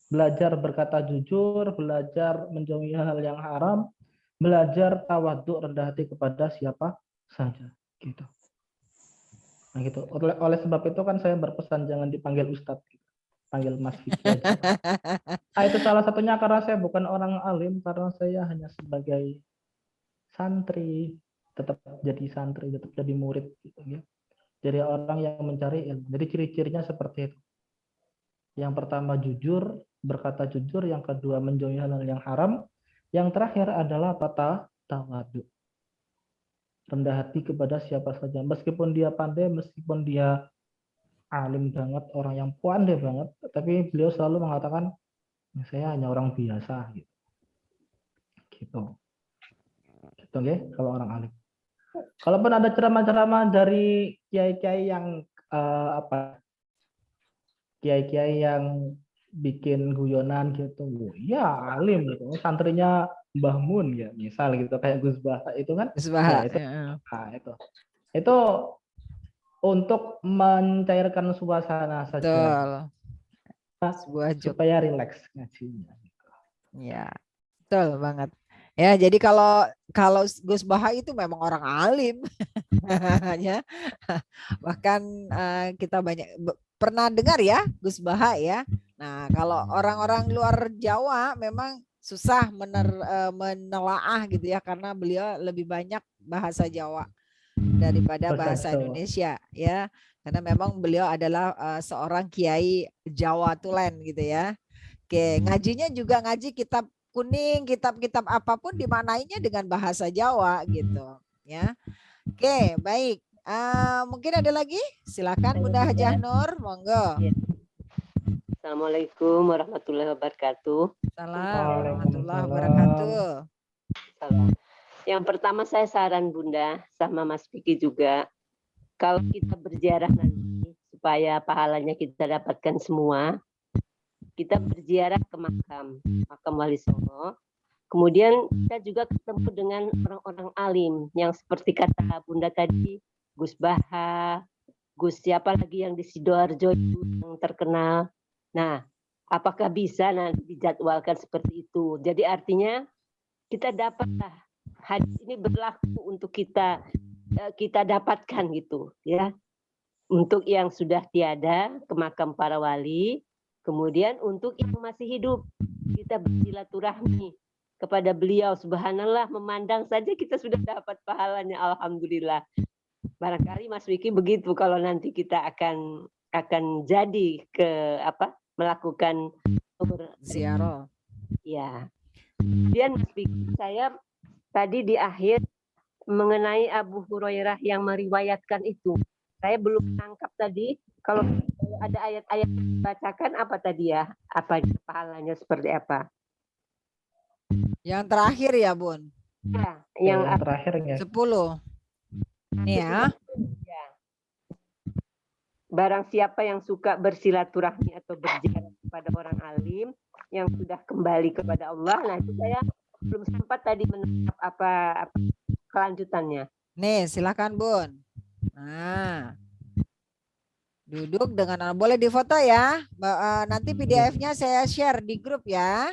Belajar berkata jujur, belajar menjauhi hal yang haram, belajar tawaduk rendah hati kepada siapa saja gitu. Nah gitu. Oleh sebab itu kan saya berpesan jangan dipanggil Ustadz, panggil Mas Vicky aja. Nah, itu salah satunya karena saya bukan orang alim, karena saya hanya sebagai santri, tetap jadi santri, tetap jadi murid gitu ya. Jadi orang yang mencari ilmu. Jadi ciri-cirinya seperti itu. Yang pertama jujur, berkata jujur, yang kedua menjauhi hal yang haram, yang terakhir adalah tawaduk. Rendah hati kepada siapa saja, meskipun dia pandai, meskipun dia alim banget, orang yang pandai banget, tapi beliau selalu mengatakan saya hanya orang biasa gitu. Gitu ya, kalau orang alim. Kalaupun ada ceramah-ceramah dari kiai-kiai yang kiai-kiai yang bikin guyonan gitu, ya alim gitu, santrinya Mbah Mun ya, misal gitu, kayak Gus Baha itu kan, Gus Baha. ya, itu untuk mencairkan suasana saja. Sebuah joke. Supaya rileks ngajinya. Ya, betul banget. Ya, jadi kalau Gus Baha itu memang orang alim, ya. Bahkan kita banyak pernah dengar ya Gus Baha ya. Nah, kalau orang-orang luar Jawa memang susah menelaah gitu ya, karena beliau lebih banyak bahasa Jawa daripada bahasa Indonesia ya. Karena memang beliau adalah seorang kiai Jawa Tulen gitu ya. Oke, ngajinya juga ngaji kitab kuning, kitab-kitab apapun dimaknainya dengan bahasa Jawa gitu ya. Oke, baik. Mungkin ada lagi? Silakan Bunda Hajah Nur, monggo. Assalamualaikum warahmatullahi wabarakatuh. Assalamualaikum warahmatullahi wabarakatuh. Salam. Yang pertama saya saran Bunda sama Mas Vicky juga, kalau kita berziarah nanti supaya pahalanya kita dapatkan semua, kita berziarah ke makam Wali Songo. Kemudian kita juga ketemu dengan orang-orang alim yang seperti kata Bunda tadi, Gus Baha, Gus siapa lagi yang di Sidoarjo yang terkenal. Nah, apakah bisa nanti dijadwalkan seperti itu? Jadi artinya kita dapatlah hadis ini berlaku untuk kita dapatkan gitu ya. Untuk yang sudah tiada ke makam para wali, kemudian untuk yang masih hidup kita bersilaturahmi kepada beliau. Subhanallah, memandang saja kita sudah dapat pahalanya, alhamdulillah. Barangkali Mas Vicky begitu kalau nanti kita akan jadi melakukan ziarah. Ya. Kemudian Mas Vicky, saya tadi di akhir mengenai Abu Hurairah yang meriwayatkan itu, saya belum tangkap tadi. Kalau ada ayat-ayat dibacakan apa tadi ya? Apa pahalanya seperti apa? Yang terakhir ya Bun. Ya, Yang yang terakhir ya. 10. Nih ya. ya. Barang siapa yang suka bersilaturahmi atau berziarah kepada orang alim yang sudah kembali kepada Allah, nah itu saya belum sempat tadi menangkap apa kelanjutannya. Nih, silakan Bun. Nah, duduk dengan boleh difoto ya. Nanti PDF-nya saya share di grup ya.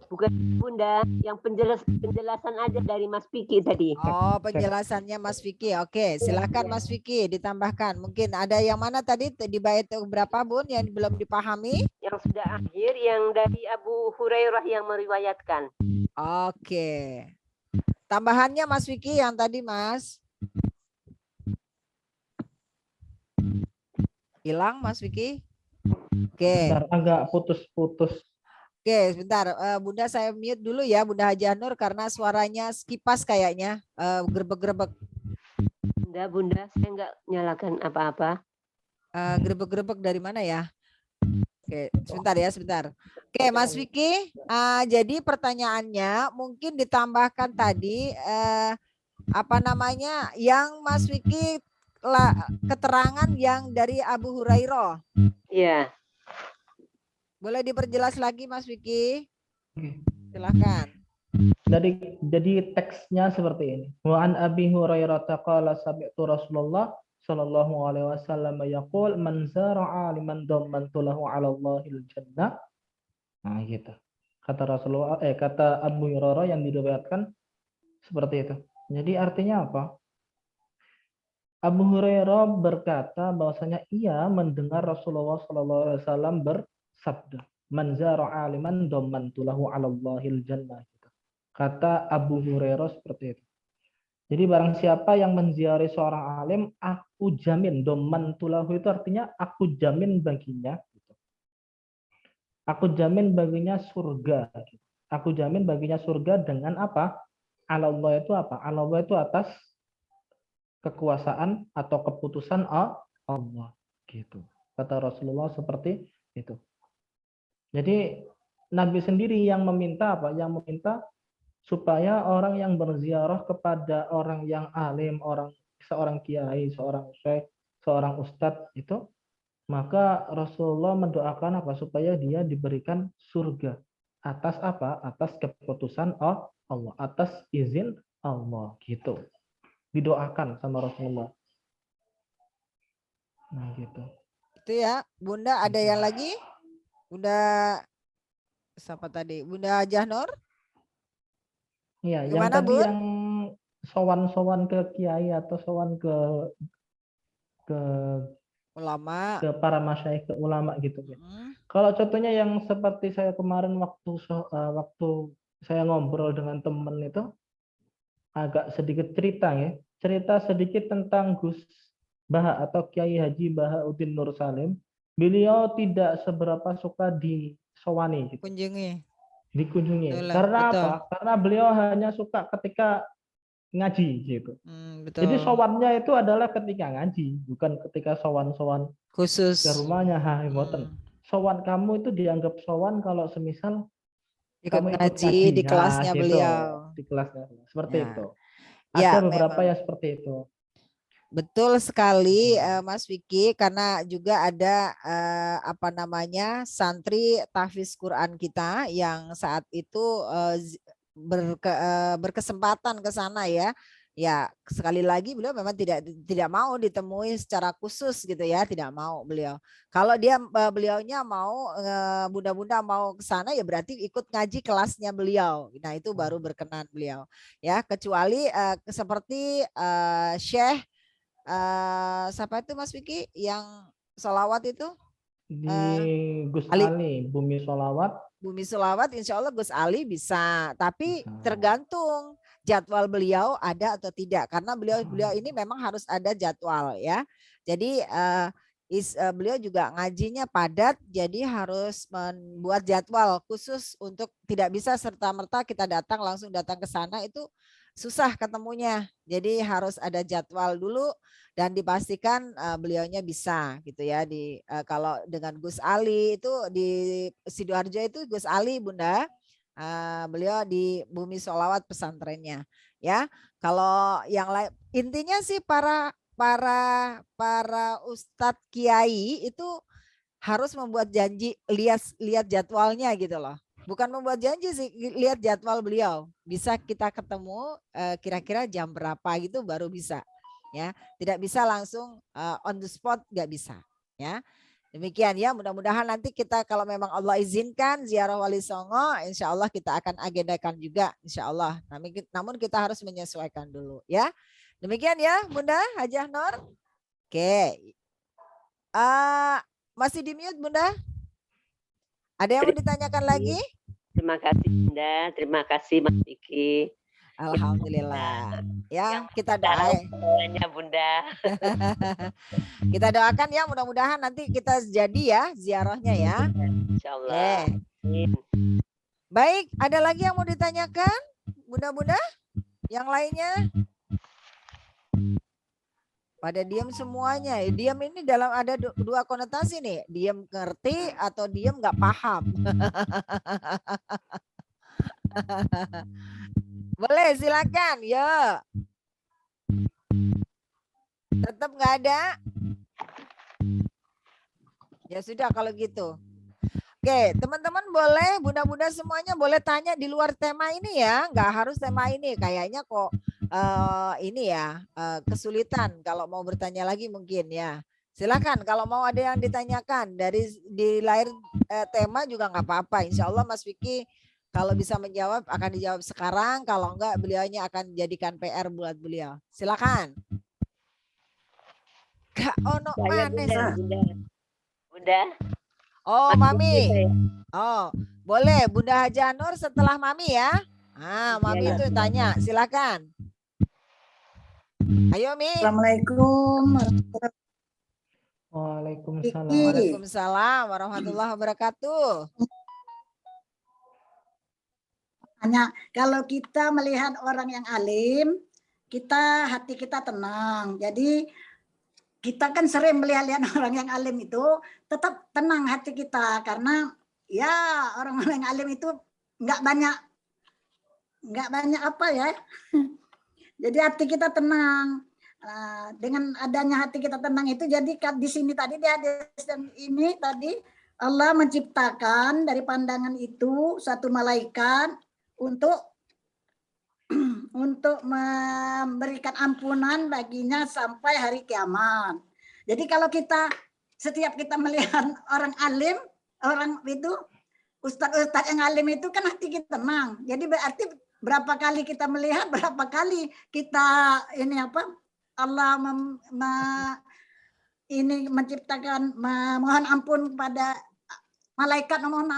Bukan Bunda, yang penjelasan aja dari Mas Piki tadi. Oh, penjelasannya Mas Vicky. Oke, silakan Mas Vicky ditambahkan. Mungkin ada yang mana tadi di bait berapa Bun yang belum dipahami? Yang sudah akhir, yang dari Abu Hurairah yang meriwayatkan. Oke. Tambahannya Mas Vicky yang tadi Mas. Hilang Mas Vicky? Oke. Bentar, agak putus-putus. Oke, sebentar. Bunda saya mute dulu ya, Bunda Hajah Nur karena suaranya kipas kayaknya grebek-grebek. Bunda, saya nggak nyalakan apa-apa. Grebek-grebek dari mana ya? Oke, sebentar ya, sebentar. Oke, Mas Vicky. Jadi pertanyaannya mungkin ditambahkan tadi apa namanya yang Mas Vicky keterangan yang dari Abu Hurairah. Iya. Boleh diperjelas lagi Mas Vicky? Silakan. Jadi teksnya seperti ini. Wa an Abi Hurairah qala sami'tu Rasulullah sallallahu alaihi wasallam yaqul man zara'a liman dammantu lahu 'ala Allahil jannah. Nah, gitu. Kata Rasulullah kata Abu Hurairah yang diriwayatkan seperti itu. Jadi artinya apa? Abu Hurairah berkata bahwasanya ia mendengar Rasulullah sallallahu alaihi wasallam bersabda, "Man zara'a liman dammantu lahu 'ala Allahil jannah." Gitu. Kata Abu Hurairah seperti itu. Jadi barang siapa yang menziarahi seorang alim, aku jamin, dammantu lahu itu artinya aku jamin baginya. Gitu. Aku jamin baginya surga. Gitu. Aku jamin baginya surga dengan apa? 'Ala Allah itu apa? 'Ala Allah itu atas kekuasaan atau keputusan Allah gitu. Kata Rasulullah seperti itu. Jadi Nabi sendiri yang meminta apa? Yang meminta supaya orang yang berziarah kepada orang yang alim, seorang kiai, seorang syekh, seorang ustadz itu, maka Rasulullah mendoakan apa? Supaya dia diberikan surga. Atas apa? Atas keputusan Allah, atas izin Allah gitu. Didoakan sama Rasulullah. Nah gitu. Itu ya, Bunda ada yang lagi? Bunda siapa tadi? Bunda Hajah Nur? Iya, yang Gimana, tadi Bun? yang sowan-sowan ke kiai atau sowan ke Ulama. ke para masyayikh, ke ulama gitu ya. Kalau contohnya yang seperti saya kemarin waktu saya ngobrol dengan teman itu agak sedikit cerita ya. Cerita sedikit tentang Gus Baha atau Kiai Haji Bahauddin Nur Salim. Beliau tidak seberapa suka disowani gitu. Dikunjungi. Betul, Karena betul. apa? Karena beliau hanya suka ketika ngaji gitu. Betul. Jadi sowannya itu adalah ketika ngaji, bukan ketika sowan-sowan khusus ke rumahnya. Sowan kamu itu dianggap sowan kalau semisal kamu ikut ngaji di kelasnya gitu, beliau. di kelasnya seperti Ya. itu. Ya, Ada beberapa memang. yang seperti itu. Betul sekali Mas Vicky, karena juga ada apa namanya santri tahfiz Quran kita yang saat itu berkesempatan ke sana ya. Ya, sekali lagi beliau memang tidak mau ditemui secara khusus gitu ya, tidak mau beliau. Kalau beliaunya mau bunda-bunda mau ke sana ya berarti ikut ngaji kelasnya beliau. Nah, itu baru berkenan beliau. Ya, kecuali seperti Syekh siapa itu Mas Vicky yang sholawat itu? Di Gus Ali, Bumi Sholawat. Bumi Sholawat insya Allah Gus Ali bisa. Tapi tergantung jadwal beliau ada atau tidak. Karena beliau ini memang harus ada jadwal ya. Jadi beliau juga ngajinya padat. Jadi harus membuat jadwal khusus untuk tidak bisa serta-merta kita langsung datang ke sana itu susah ketemunya. Jadi harus ada jadwal dulu dan dipastikan beliaunya bisa gitu ya. Kalau dengan Gus Ali itu di Sidoarjo itu Gus Ali Bunda beliau di Bumi Sholawat pesantrennya. Ya, kalau yang lain intinya sih para ustadz kiai itu harus membuat janji, lihat jadwalnya gitu loh. Bukan membuat janji sih, lihat jadwal beliau. Bisa kita ketemu kira-kira jam berapa gitu baru bisa. Ya, tidak bisa langsung on the spot, nggak bisa. Ya, demikian ya. Mudah-mudahan nanti kita kalau memang Allah izinkan ziarah Wali Songo, insya Allah kita akan agendakan juga, insya Allah. Namun kita harus menyesuaikan dulu, ya. Demikian ya, Bunda Hajah Nur. Oke, masih di mute Bunda? Ada yang mau ditanyakan lagi? Terima kasih Bunda, terima kasih Mas Vicky. Alhamdulillah. Ya, kita doain. Bunda. Kita doakan ya, mudah-mudahan nanti kita jadi ya ziarahnya ya. Insyaallah. Baik, ada lagi yang mau ditanyakan? Bunda-bunda? Yang lainnya? Pada diam semuanya. Diam ini dalam ada dua konotasi nih. Diam ngerti atau diam nggak paham. Boleh, silakan. Ya. Tetap nggak ada? Ya sudah kalau gitu. Oke, teman-teman boleh, bunda-bunda semuanya boleh tanya di luar tema ini ya. Nggak harus tema ini. Kayaknya kok ini ya kesulitan kalau mau bertanya lagi mungkin ya. Silakan kalau mau ada yang ditanyakan di lain tema juga nggak apa-apa. Insya Allah Mas Vicky kalau bisa menjawab akan dijawab sekarang. Kalau enggak beliaunya akan jadikan PR buat beliau. Silakan. Kak Ono manis. Bunda. Oh, Mami. Oh, boleh Bunda Hajah Nur setelah Mami ya. Mami itu tanya, silakan. Ayo Mi. Assalamualaikum. Waalaikumsalam. Waalaikumsalam warahmatullahi wabarakatuh. Hanya kalau kita melihat orang yang alim, hati kita tenang. Jadi kita kan sering melihat orang yang alim itu tetap tenang hati kita karena ya orang-orang yang alim itu nggak banyak apa ya. Jadi hati kita tenang. Dengan adanya hati kita tenang itu jadi di sini tadi di hadis ini tadi Allah menciptakan dari pandangan itu satu malaikat untuk memberikan ampunan baginya sampai hari kiamat. Jadi kalau setiap kita melihat orang alim, orang itu ustadz yang alim itu kan hati kita tenang. Jadi berarti berapa kali kita melihat, berapa kali kita Allah menciptakan memohon ampun pada malaikat memohon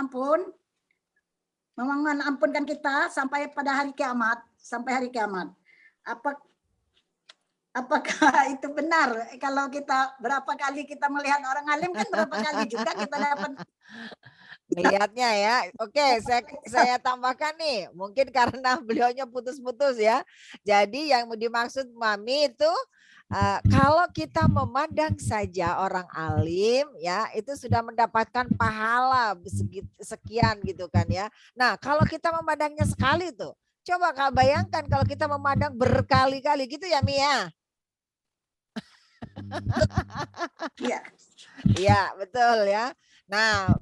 ampunkan kita sampai pada hari kiamat. Apakah itu benar? Kalau kita berapa kali kita melihat orang alim kan berapa kali juga kita dapat melihatnya ya. Oke, saya tambahkan nih. Mungkin karena beliaunya putus-putus ya. Jadi yang dimaksud Mami itu kalau kita memandang saja orang alim ya itu sudah mendapatkan pahala sekian gitu kan ya. Nah, kalau kita memandangnya sekali tuh coba Kak bayangkan kalau kita memandang berkali-kali gitu ya Mia. Iya. Iya, betul ya. Nah,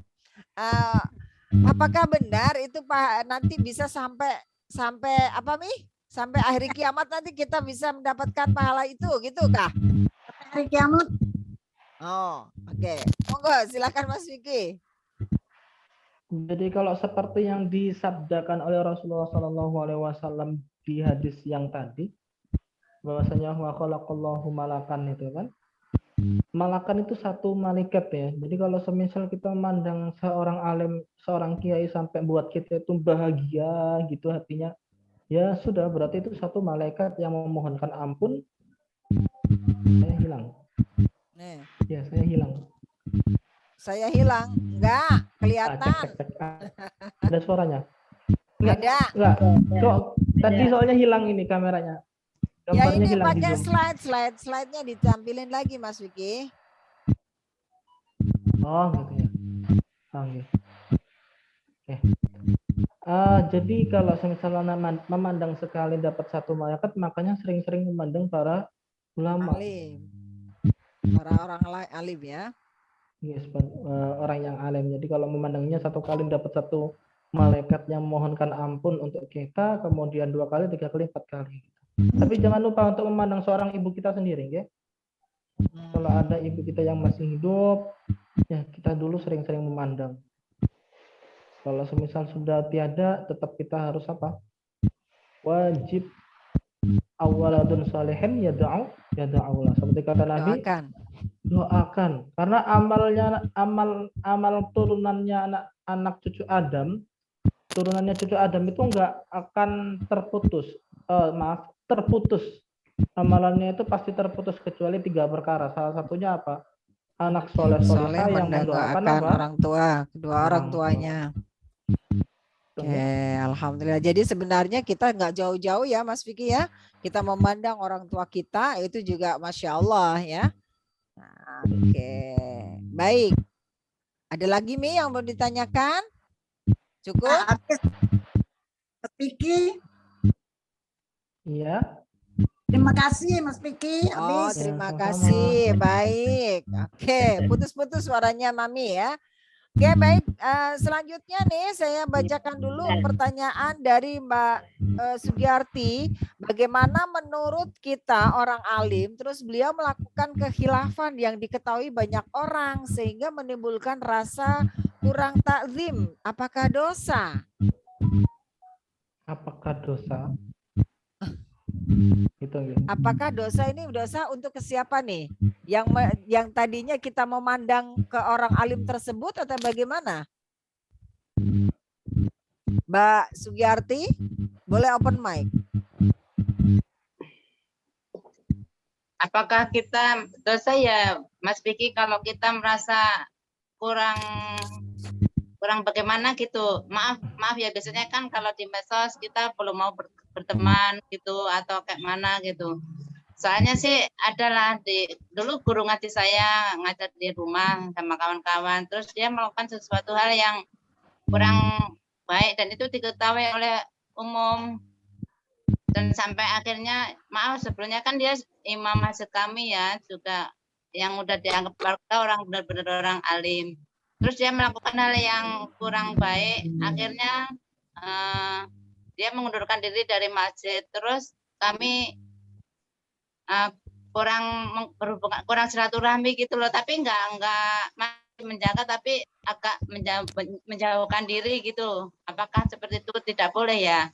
apakah benar itu Pak nanti bisa sampai apa Mi? Sampai akhir kiamat nanti kita bisa mendapatkan pahala itu gitu kah? Hari kiamat. Oh, oke. Monggo silakan Mas Vicky. Jadi kalau seperti yang disabdakan oleh Rasulullah SAW di hadis yang tadi, bahwasanya wa khalaqallahu malakan itu kan, malakan itu satu malaikat ya. Jadi kalau semisal kita memandang seorang alim, seorang kiai sampai buat kita itu bahagia gitu hatinya, ya sudah berarti itu satu malaikat yang memohonkan ampun. Saya hilang. Ya saya hilang. Saya hilang, enggak kelihatan. Ada suaranya? Enggak. Enggak. Tadi soalnya hilang ini kameranya. Ya ini pakai slide-nya ditampilin lagi Mas Vicky. Oh gitu ya. Oke. Jadi kalau misalnya memandang sekali dapat satu malaikat, makanya sering-sering memandang para ulama. Alim. Para orang alim ya. Yes, orang yang alim. Jadi kalau memandangnya satu kali dapat satu malaikat yang mohonkan ampun untuk kita, kemudian 2 kali, 3 kali, 4 kali. Tapi jangan lupa untuk memandang seorang ibu kita sendiri, ya. Kalau ada ibu kita yang masih hidup, ya kita dulu sering-sering memandang. Kalau semisal sudah tiada, tetap kita harus apa? Wajib awaladun salihin yada'u. Seperti kata Nabi, doakan. Karena amal turunannya anak cucu Adam, turunannya cucu Adam itu enggak akan terputus. Terputus. Amalannya itu pasti terputus kecuali 3 perkara. Salah satunya apa? Anak soleh yang mendoakan apa? Orang tua, kedua orang tuanya. Oke, alhamdulillah. Jadi sebenarnya kita nggak jauh-jauh ya, Mas Vicky ya. Kita memandang orang tua kita itu juga Masya Allah ya. Nah, oke, baik. Ada lagi Mi yang mau ditanyakan? Cukup? Mas Vicky. Iya. Terima kasih Mas Vicky. Oh, terima kasih. Baik. Oke, putus-putus suaranya Mami ya. Oke, baik. Selanjutnya nih saya bacakan dulu pertanyaan dari Mbak Sugiyarti. Bagaimana menurut kita orang alim, terus beliau melakukan kekhilafan yang diketahui banyak orang sehingga menimbulkan rasa kurang takzim. Apakah dosa? Apakah dosa? Apakah dosa ini dosa untuk ke siapa nih? Yang tadinya kita memandang ke orang alim tersebut atau bagaimana? Mbak Sugiyarti, boleh open mic. Apakah kita dosa ya Mas Vicky kalau kita merasa kurang bagaimana gitu. Maaf ya, biasanya kan kalau di medsos kita belum mau berteman gitu atau kayak mana gitu. Soalnya sih adalah dulu guru ngaji saya ngajar di rumah sama kawan-kawan, terus dia melakukan sesuatu hal yang kurang baik dan itu diketahui oleh umum. Dan sampai akhirnya, maaf sebelumnya kan dia imam masjid kami ya, juga yang udah dianggap keluarga orang benar-benar orang alim. Terus dia melakukan hal yang kurang baik, akhirnya dia mengundurkan diri dari masjid. Terus kami kurang silaturahmi gitu loh, tapi enggak masih menjaga, tapi agak menjauhkan diri gitu. Apakah seperti itu tidak boleh ya?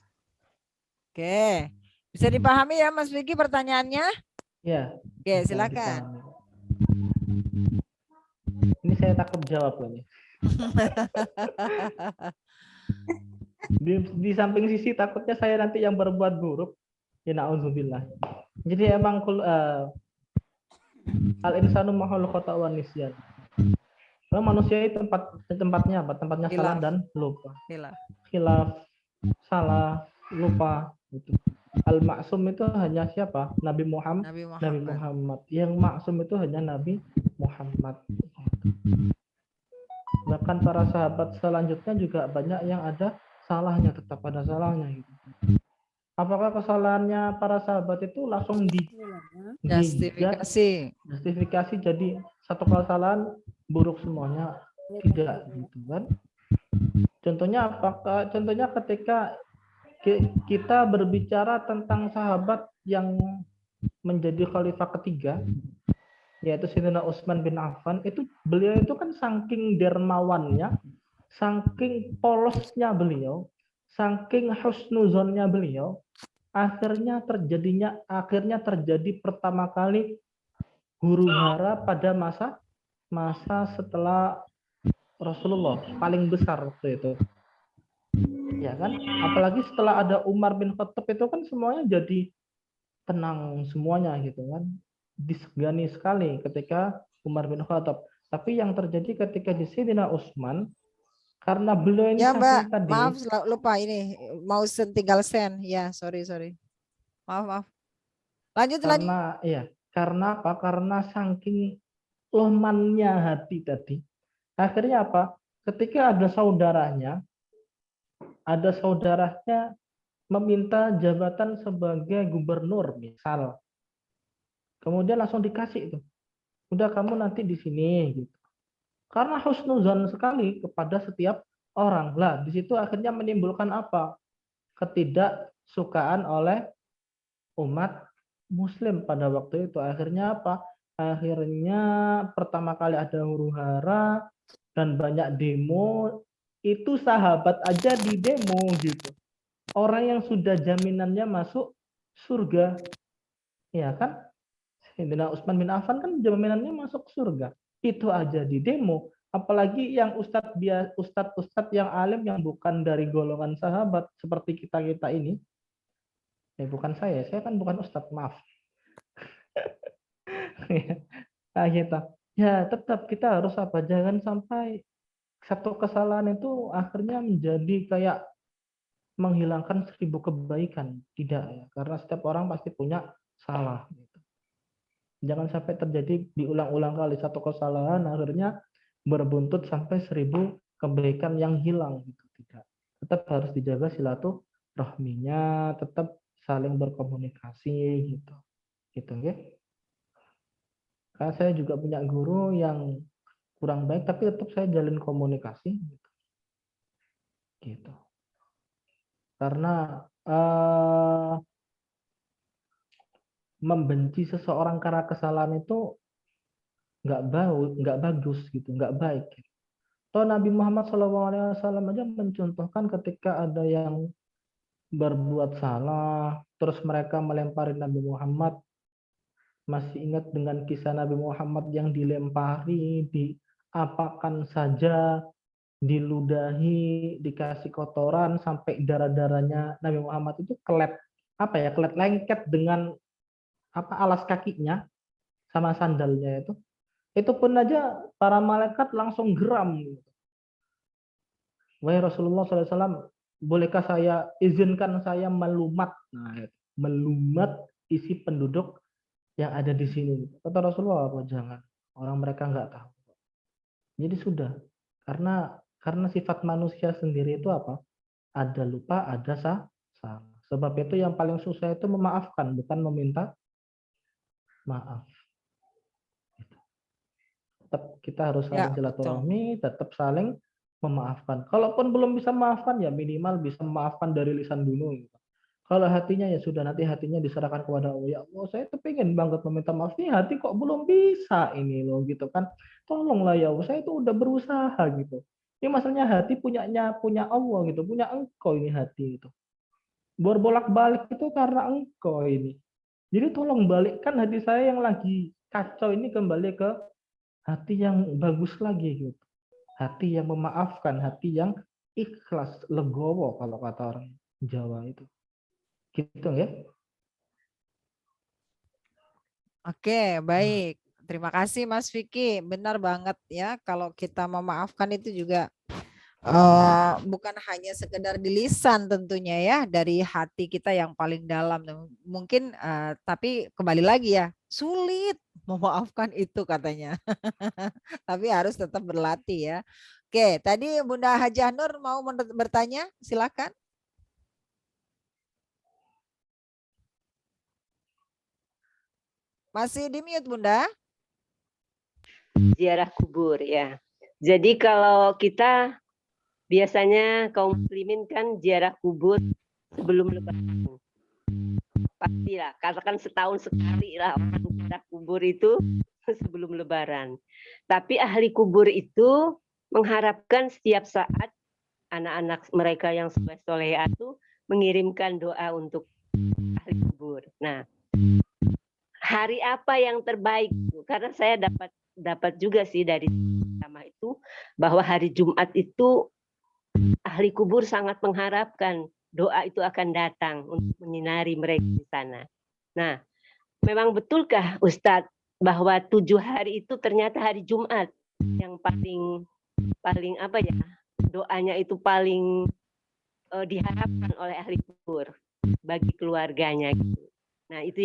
Oke, bisa dipahami ya Mas Vicky pertanyaannya? Ya. Oke, silakan. Ini saya takut jawab ini. Di samping sisi takutnya saya nanti yang berbuat buruk. Ya na'udzubillah. Jadi emang al-insanu mahal khata' wa nisyan. Manusia itu tempatnya apa? Tempatnya salah dan lupa. Khilaf, salah, lupa gitu. Al-Ma'sum itu hanya siapa? Nabi Muhammad. Yang maksum itu hanya Nabi Muhammad. Bahkan para sahabat selanjutnya juga banyak yang ada salahnya, tetap ada salahnya gitu. Apakah kesalahannya para sahabat itu langsung justifikasi jadi satu kesalahan buruk semuanya? Tidak gitu kan. Contohnya ketika kita berbicara tentang sahabat yang menjadi khalifah ketiga, yaitu Sayyidina Utsman bin Affan, itu beliau itu kan saking dermawannya, saking polosnya beliau, saking husnuzonnya beliau, akhirnya terjadi pertama kali huru hara pada masa setelah Rasulullah paling besar waktu itu. Ya kan, apalagi setelah ada Umar bin Khattab itu kan semuanya jadi tenang semuanya gitu kan, disegani sekali ketika Umar bin Khattab. Tapi yang terjadi ketika di Sayyidina Utsman, karena beliau ini ya Mbak, tadi, maaf lupa ini mau tinggal send ya, sorry maaf lanjut karena apa? Karena saking lemahnya hati tadi, akhirnya apa? Ketika ada saudaranya ada saudaranya meminta jabatan sebagai gubernur misal, kemudian langsung dikasih itu, udah kamu nanti di sini gitu. Karena husnuzon sekali kepada setiap orang. Lah, di situ akhirnya menimbulkan apa? Ketidaksukaan oleh umat muslim pada waktu itu. Akhirnya apa? Akhirnya pertama kali ada huru-hara dan banyak demo. Itu sahabat aja di demo gitu. Orang yang sudah jaminannya masuk surga. Ya kan? Sayyidina Utsman bin Affan kan jaminannya masuk surga. Itu aja di demo, apalagi yang ustadz yang alim yang bukan dari golongan sahabat seperti kita ini. Bukan saya kan bukan ustadz, maaf. Nah, kita ya tetap kita harus apa, jangan sampai satu kesalahan itu akhirnya menjadi kayak menghilangkan 1000 kebaikan. Tidak ya, karena setiap orang pasti punya salah. Jangan sampai terjadi diulang-ulang kali satu kesalahan akhirnya berbuntut sampai 1000 kebaikan yang hilang gitu. Tidak. Tetap harus dijaga silaturahminya, tetap saling berkomunikasi gitu. Gitu ya. Karena saya juga punya guru yang kurang baik tapi tetap saya jalin komunikasi gitu. Gitu. Karena membenci seseorang karena kesalahan itu nggak bagus gitu, nggak baik. Toh Nabi Muhammad SAW aja mencontohkan ketika ada yang berbuat salah, terus mereka melempari Nabi Muhammad. Masih ingat dengan kisah Nabi Muhammad yang dilempari, diapakan saja, diludahi, dikasih kotoran sampai darah-darahnya Nabi Muhammad itu kelet lengket dengan alas kakinya sama sandalnya itu pun aja para malaikat langsung geram. Wahai Rasulullah SAW, bolehkah izinkan saya melumat? Nah, melumat isi penduduk yang ada di sini. Kata Rasulullah, apa jangan? Orang mereka nggak tahu. Jadi sudah, karena sifat manusia sendiri itu apa? Ada lupa, ada salah. Sebab itu yang paling susah itu memaafkan, bukan meminta maaf. Tetap kita harus saling silaturahmi, tetap saling memaafkan. Kalaupun belum bisa memaafkan, ya minimal bisa memaafkan dari lisan dulu. Kalau hatinya ya sudah, nanti hatinya diserahkan kepada Allah. Ya Allah, saya tuh pengen banget meminta maaf nih, hati kok belum bisa ini loh gitu kan. Tolonglah ya Allah, saya tuh udah berusaha gitu. Ini masalahnya hati punya Allah gitu, punya engkau ini hati itu. Berbolak-balik itu karena engkau ini. Jadi tolong balikkan hati saya yang lagi kacau ini kembali ke hati yang bagus lagi gitu. Hati yang memaafkan, hati yang ikhlas, legowo kalau kata orang Jawa itu. Gitu ya. Oke, baik. Terima kasih Mas Vicky. Benar banget ya, kalau kita memaafkan itu juga bukan hanya sekedar di lisan tentunya ya, dari hati kita yang paling dalam. Mungkin tapi kembali lagi ya, sulit memaafkan itu katanya. Tapi harus tetap berlatih ya. Oke, tadi Bunda Hajah Nur mau bertanya, silakan. Masih di mute Bunda. Ziarah kubur ya. Jadi kalau kita biasanya kaum muslimin kan ziarah kubur sebelum lebaran. Pastilah, katakan setahun sekali lah orang ziarah kubur itu sebelum lebaran. Tapi ahli kubur itu mengharapkan setiap saat anak-anak mereka yang soleh itu mengirimkan doa untuk ahli kubur. Nah, hari apa yang terbaik? Karena saya dapat juga sih dari sama itu bahwa hari Jumat itu ahli kubur sangat mengharapkan doa itu akan datang untuk menyinari mereka di sana. Nah, memang betulkah Ustadz bahwa 7 hari itu ternyata hari Jumat yang paling apa ya, doanya itu paling diharapkan oleh ahli kubur bagi keluarganya gitu. Nah, itu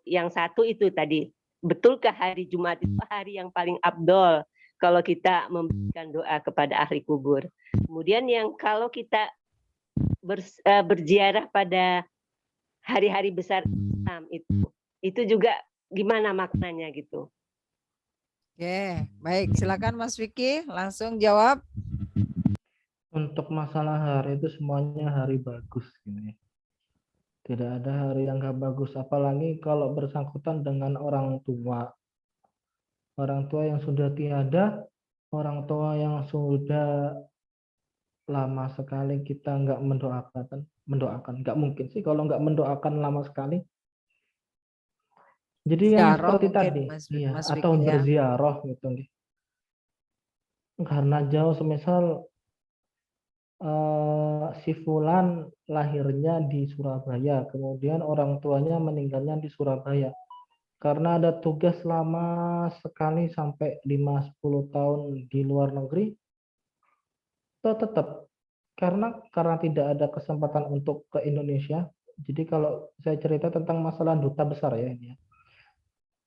yang satu itu tadi, betulkah hari Jumat itu hari yang paling afdol kalau kita memberikan doa kepada ahli kubur? Kemudian yang kalau kita berziarah pada hari-hari besar Islam itu juga gimana maknanya gitu? Oke, baik. Silakan Mas Vicky langsung jawab. Untuk masalah hari itu semuanya hari bagus gitu ya. Tidak ada hari yang gak bagus, apalagi kalau bersangkutan dengan orang tua. Orang tua yang sudah tiada, orang tua yang sudah lama sekali kita nggak mendoakan. Nggak mungkin sih kalau nggak mendoakan lama sekali. Jadi yang Ziarah seperti mungkin, tadi, Mas atau Vicky ya. berziarah gitu. Karena jauh, semisal si Fulan lahirnya di Surabaya, kemudian orang tuanya meninggalnya di Surabaya. Karena ada tugas lama sekali sampai 5-10 tahun di luar negeri, itu tetap karena tidak ada kesempatan untuk ke Indonesia. Jadi kalau saya cerita tentang masalah duta besar ya ini ya.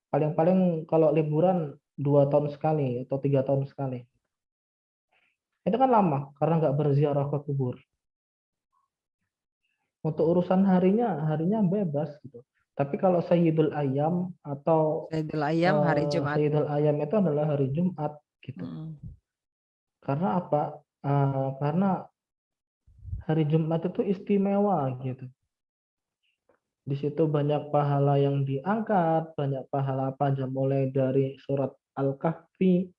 Paling-paling kalau liburan 2 tahun sekali atau 3 tahun sekali. Itu kan lama karena nggak berziarah ke kubur. Untuk urusan harinya bebas gitu. Tapi kalau Sayyidul Ayyam atau Sayyidul Ayyam hari Jumat. Sayyidul Ayyam itu adalah hari Jumat gitu. Karena apa? Karena hari Jumat itu istimewa gitu. Di situ banyak pahala yang diangkat, banyak pahala apa aja, mulai dari surat Al-Kahfi,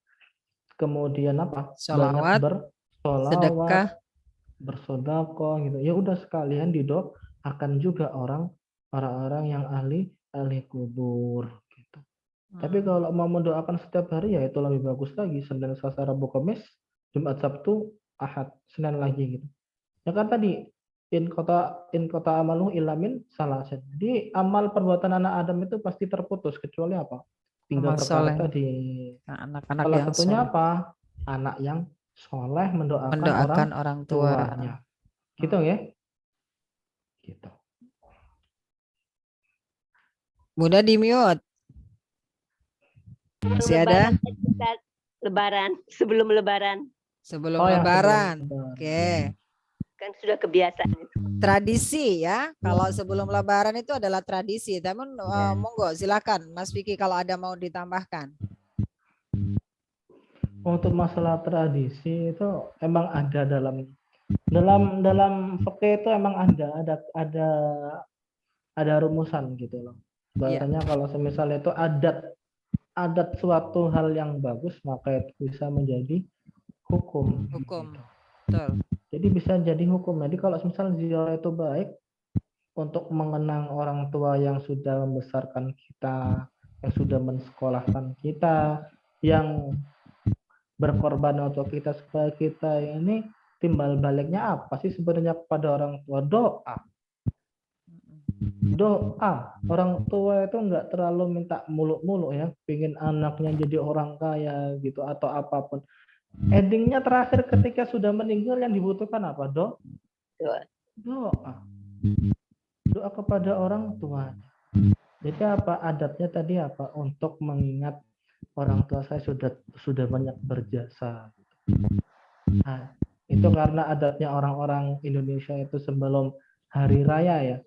kemudian apa? Sholawat, banyak bersolawat, sedekah, bersedekah gitu. Ya udah sekalian didoakan juga orang-orang yang ahli kubur gitu. Tapi kalau mau mendoakan setiap hari ya itu lebih bagus lagi, Senin, Selasa, Rabu, Kamis, Jumat, Sabtu, Ahad, Senin lagi gitu. Ya kan tadi in kota amaluh ilamin salasin. Jadi amal perbuatan anak Adam itu pasti terputus kecuali apa? Tiga perkara tadi. Anak-anak salah yang satunya soleh. apa? Anak yang soleh mendoakan orang tua. tuanya. Gitu ya? Gitu. Bunda di mute. Masih ada? Sebelum lebaran. Sebelum lebaran. Oke. Kan sudah kebiasaan. Tradisi ya. Kalau sebelum lebaran itu adalah tradisi. Namun monggo silakan Mas Vicky kalau ada mau ditambahkan. Untuk masalah tradisi itu emang ada dalam fikih itu emang ada rumusan gitu loh. Bahasanya kalau misalnya itu adat suatu hal yang bagus maka itu bisa menjadi hukum. Hukum. Gitu. Betul. Jadi bisa jadi hukum. Jadi kalau misalnya ziarah itu baik untuk mengenang orang tua yang sudah membesarkan kita, yang sudah mensekolahkan kita, yang berkorban untuk kita supaya kita ini timbal baliknya apa sih sebenarnya kepada orang tua? Doa. Orang tua itu nggak terlalu minta muluk-muluk ya, pingin anaknya jadi orang kaya gitu atau apapun. Endingnya terakhir ketika sudah meninggal yang dibutuhkan apa? Doa. Doa kepada orang tua. Jadi apa adatnya tadi apa? Untuk mengingat orang tua saya sudah banyak berjasa. Nah, itu karena adatnya orang-orang Indonesia itu sebelum hari raya ya.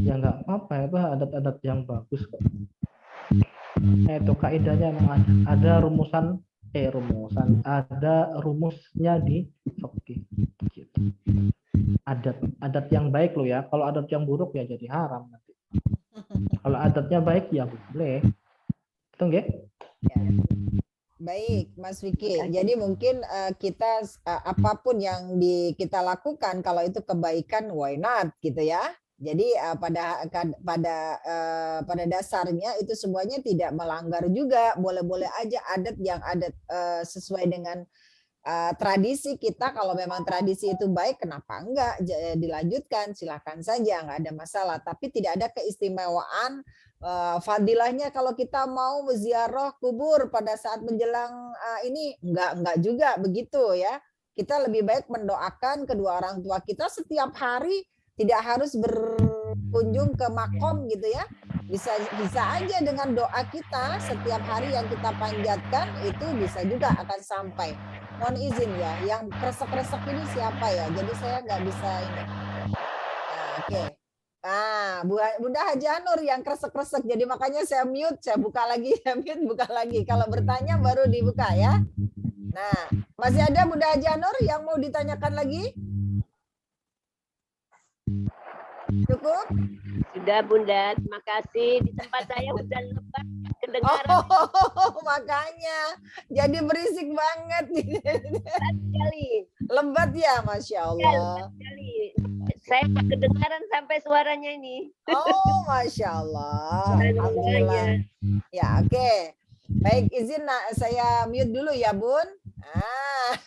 Ya nggak apa-apa, itu adat-adat yang bagus kok. Nah, itu kaidahnya memang ada ada rumusnya di fikih. Gitu. Adat yang baik loh ya. Kalau adat yang buruk ya jadi haram nanti. Kalau adatnya baik ya boleh. Betul nggak? Ya. Baik, Mas Vicky. Jadi mungkin kita apapun yang kita lakukan kalau itu kebaikan, why not gitu ya. Jadi pada dasarnya itu semuanya tidak melanggar juga, boleh-boleh aja adat sesuai dengan tradisi kita. Kalau memang tradisi itu baik, kenapa enggak dilanjutkan? Silakan saja, enggak ada masalah. Tapi tidak ada keistimewaan fadilahnya kalau kita mau ziarah kubur pada saat menjelang ini enggak juga begitu ya. Kita lebih baik mendoakan kedua orang tua kita setiap hari. Tidak harus berkunjung ke makom gitu ya. Bisa aja dengan doa kita setiap hari yang kita panjatkan itu bisa juga akan sampai. Mohon izin ya, yang kresek-kresek ini siapa ya? Jadi saya nggak bisa ini. Oke. Nah, Bunda Haji Nur yang kresek-kresek. Jadi makanya saya mute, saya buka lagi, saya mute, buka lagi. Kalau bertanya baru dibuka ya. Nah, masih ada Bunda Haji Nur yang mau ditanyakan lagi? Cukup? Sudah Bunda, terima kasih. Di tempat saya hujan lebat kedengaran Makanya jadi berisik banget. sekali. Lembat ya, Masya Allah. Sekali. Saya kedengaran sampai suaranya ini. Oh, Masya Allah. Alhamdulillah. Ya, oke. Baik, izin saya mute dulu ya, Bun. Ah,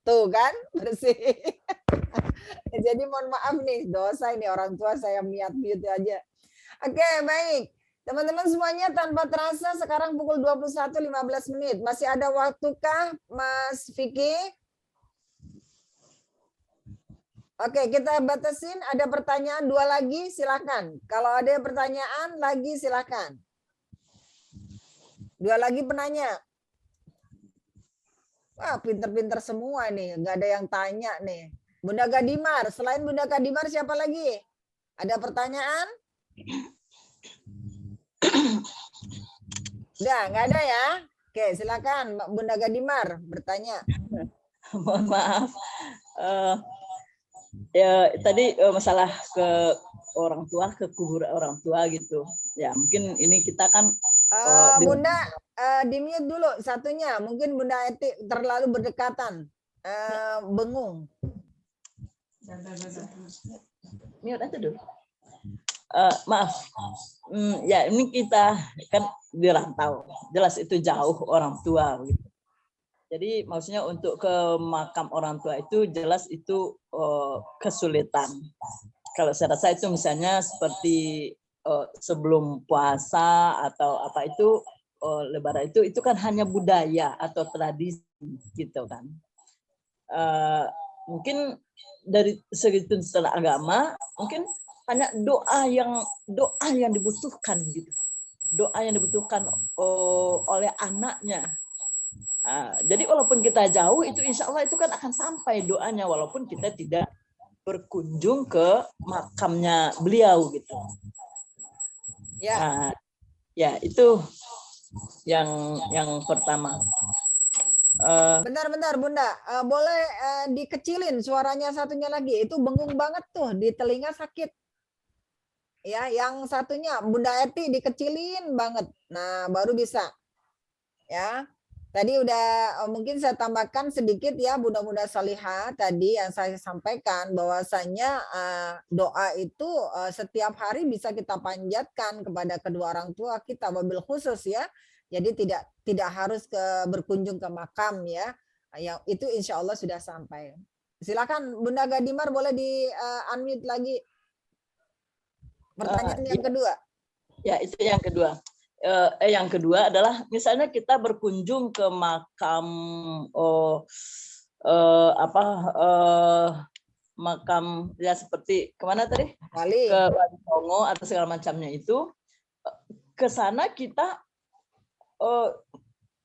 tuh kan, bersih. Jadi mohon maaf nih, dosa ini orang tua saya mute aja. Oke, baik. Teman-teman semuanya tanpa terasa sekarang pukul 21.15. Masih ada waktukah, Mas Vicky? Oke, kita batasin. Ada pertanyaan 2 lagi, silakan. Kalau ada pertanyaan lagi, silakan. 2 lagi penanya. Wah, pinter-pinter semua nih. Nggak ada yang tanya nih. Bunda Gadimar, selain Bunda Gadimar siapa lagi? Ada pertanyaan? Udah, nggak ada ya? Oke, silakan Bunda Gadimar bertanya. Mohon maaf. Ya tadi masalah ke orang tua, ke kubur orang tua gitu. Ya mungkin ini kita kan Bunda di mute dulu satunya. Mungkin Bunda Eti terlalu berdekatan. Bengung. Mute aja dulu. Maaf. Ya ini kita kan di rantau. Jelas itu jauh orang tua gitu. Jadi maksudnya untuk ke makam orang tua itu jelas itu kesulitan. Kalau saya rasa itu misalnya seperti sebelum puasa atau apa itu Lebaran itu kan hanya budaya atau tradisi gitu kan. Mungkin dari segi tuntutan agama mungkin hanya doa yang dibutuhkan gitu. Doa yang dibutuhkan oleh anaknya. Jadi walaupun kita jauh itu insya Allah itu kan akan sampai doanya walaupun kita tidak berkunjung ke makamnya beliau gitu. Ya. Ya itu yang pertama. Bentar Bunda, boleh dikecilin suaranya satunya lagi. Itu bengung banget tuh di telinga sakit. Ya, yang satunya Bunda Eti dikecilin banget. Nah, baru bisa. Ya. Tadi udah mungkin saya tambahkan sedikit ya Bunda-bunda salihah tadi yang saya sampaikan bahwasanya doa itu setiap hari bisa kita panjatkan kepada kedua orang tua kita wabil khusus ya. Jadi tidak harus berkunjung ke makam ya. Yang itu insya Allah sudah sampai. Silakan Bunda Gadimar boleh di unmute lagi. Pertanyaan yang kedua. Ya itu yang kedua. Yang kedua adalah misalnya kita berkunjung ke makam makam ya seperti kemana tadi Wali. Ke Wali Songo atau segala macamnya itu ke sana kita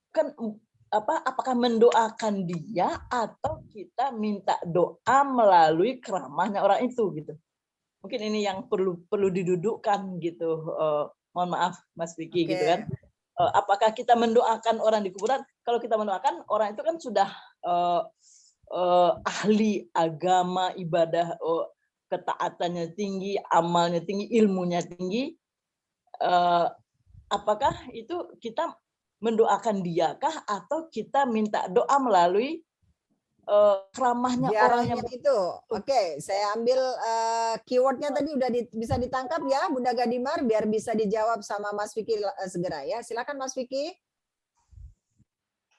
kan apakah mendoakan dia atau kita minta doa melalui keramahnya orang itu gitu. Mungkin ini yang perlu didudukkan gitu. Mohon maaf Mas Vicky gitu kan. Apakah kita mendoakan orang di kuburan? Kalau kita mendoakan orang itu kan sudah ahli agama, ibadah, ketaatannya tinggi, amalnya tinggi, ilmunya tinggi. Apakah itu kita mendoakan diakah atau kita minta doa melalui keramahnya orang yang itu. Oke, saya ambil keywordnya tadi udah bisa ditangkap ya Bunda Gadimar biar bisa dijawab sama Mas Vicky segera ya. Silakan Mas Vicky.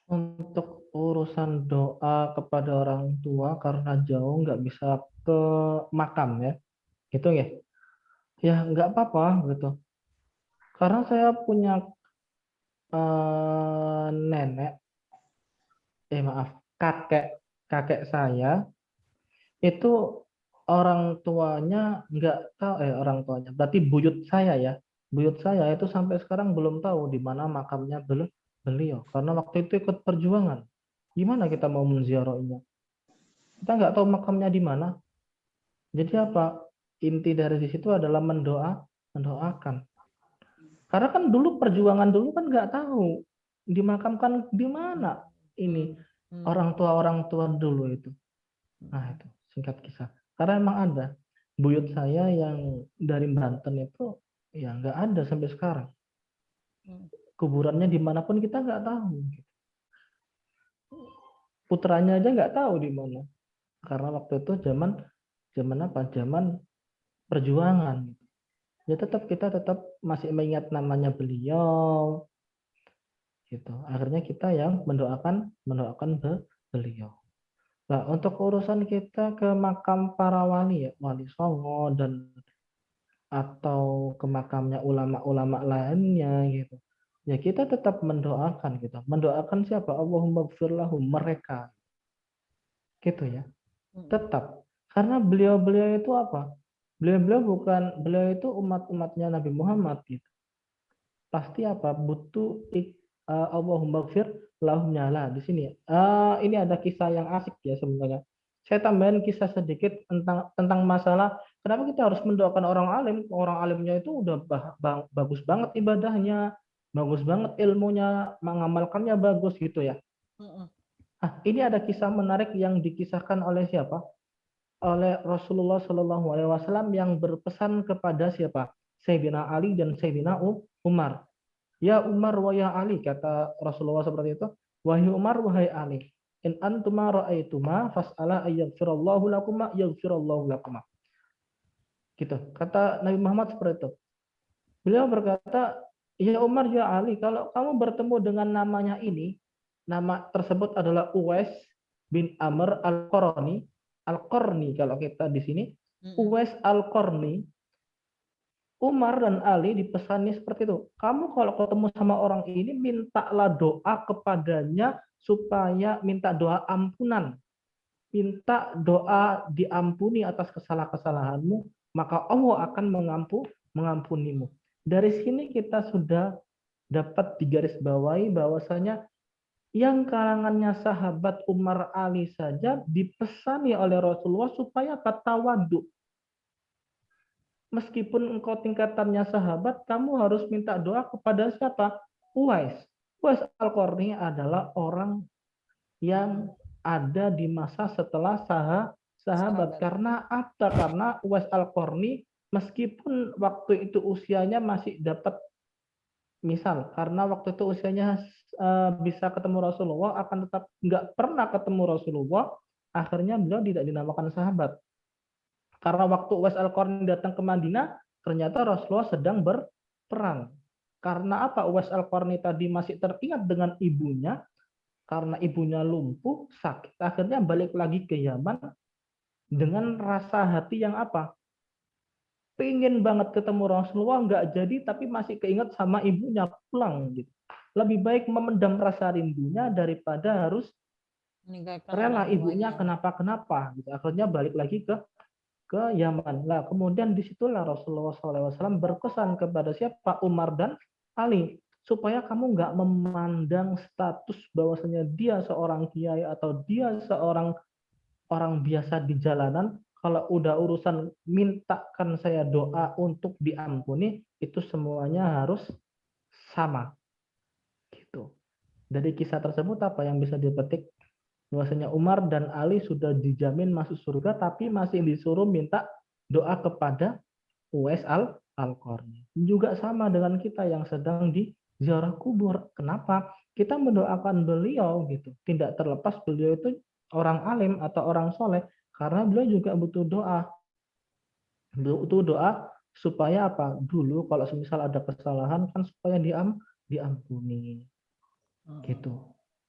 Untuk urusan doa kepada orang tua karena jauh nggak bisa ke makam ya, gitu ya. Ya nggak apa-apa gitu. Karena saya punya kakek saya itu orang tuanya nggak tahu orang tuanya berarti buyut saya itu sampai sekarang belum tahu di mana makamnya beliau karena waktu itu ikut perjuangan. Gimana kita mau menziarahinya? Kita nggak tahu makamnya di mana. Jadi apa? inti dari di situ adalah mendoakan. Karena kan dulu perjuangan dulu kan nggak tahu dimakamkan di mana ini orang tua dulu itu. Nah itu singkat kisah. Karena emang ada buyut saya yang dari Banten itu ya nggak ada sampai sekarang. Kuburannya dimanapun kita nggak tahu. Putranya aja nggak tahu di mana. Karena waktu itu zaman perjuangan. Ya kita tetap masih mengingat namanya beliau. Gitu. Akhirnya kita yang mendoakan beliau. Nah, untuk urusan kita ke makam para wali ya, Wali Songo dan atau ke makamnya ulama-ulama lainnya gitu. Ya kita tetap mendoakan gitu. Mendoakan siapa? Allahumma gfir lahum, mereka. Gitu ya. Tetap. Karena beliau-beliau itu apa? Beliau itu umat-umatnya Nabi Muhammad gitu. Pasti apa? Butuh Allahumma gfir lahum nyala di sini. Ini ada kisah yang asik ya sebenarnya. Saya tambahin kisah sedikit tentang masalah kenapa kita harus mendoakan orang alim. Orang alimnya itu udah bagus banget ibadahnya, bagus banget ilmunya, mengamalkannya bagus gitu ya. Ini ada kisah menarik yang dikisahkan oleh siapa? Oleh Rasulullah Shallallahu Alaihi Wasallam yang berpesan kepada siapa? Sayyidina Ali dan Sayyidina Umar. Ya Umar wa ya Ali, kata Rasulullah seperti itu. Wahai Umar, wahai Ali, in antuma ra'aituma fas'ala ayyaghfirallahu lakuma yaghfirallahu lakuma. Gitu. Kata Nabi Muhammad seperti itu. Beliau berkata, ya Umar, ya Ali, kalau kamu bertemu dengan namanya ini, nama tersebut adalah Uwais bin Amr al-Qarni. Al-Qarni kalau kita di sini, Uwais al-Qarni. Umar dan Ali dipesani seperti itu. Kamu kalau ketemu sama orang ini, mintalah doa kepadanya supaya minta doa ampunan. Minta doa diampuni atas kesalahan-kesalahanmu, maka Allah akan mengampunimu. Dari sini kita sudah dapat digarisbawahi bahwasanya yang kalangannya sahabat Umar Ali saja dipesani oleh Rasulullah supaya tawadu. Meskipun engkau tingkatannya sahabat, kamu harus minta doa kepada siapa? Uwais. Uwais al-Qarni adalah orang yang ada di masa setelah sahabat. Karena apa? Karena Uwais al-Qarni meskipun waktu itu usianya masih dapat, misal karena waktu itu usianya bisa ketemu Rasulullah, akan tetap nggak pernah ketemu Rasulullah, akhirnya beliau tidak dinamakan sahabat. Karena waktu Uwais al-Qarni datang ke Madinah, ternyata Rasulullah sedang berperang. Karena apa? Uwais al-Qarni tadi masih teringat dengan ibunya, karena ibunya lumpuh, sakit. Akhirnya balik lagi ke Yaman dengan rasa hati yang apa? Pengen banget ketemu Rasulullah, nggak jadi, tapi masih keinget sama ibunya, pulang gitu. Lebih baik memendam rasa rindunya daripada harus rela ibunya kenapa-kenapa. Gitu. Akhirnya balik lagi ke Yaman. Nah, kemudian disitulah Rasulullah SAW berkesan kepada siapa? Umar dan Ali. Supaya kamu nggak memandang status bahwasanya dia seorang kiai atau dia seorang orang biasa di jalanan. Kalau udah urusan mintakan saya doa untuk diampuni, itu semuanya harus sama. Gitu. Dari kisah tersebut apa yang bisa dipetik? Bahwasanya Umar dan Ali sudah dijamin masuk surga, tapi masih disuruh minta doa kepada Uwais al-Qarni. Juga sama dengan kita yang sedang di ziarah kubur. Kenapa? Kita mendoakan beliau gitu. Tidak terlepas beliau itu orang alim atau orang soleh, karena beliau juga butuh doa. Butuh doa supaya apa? Dulu kalau misal ada kesalahan kan supaya diampuni. Gitu.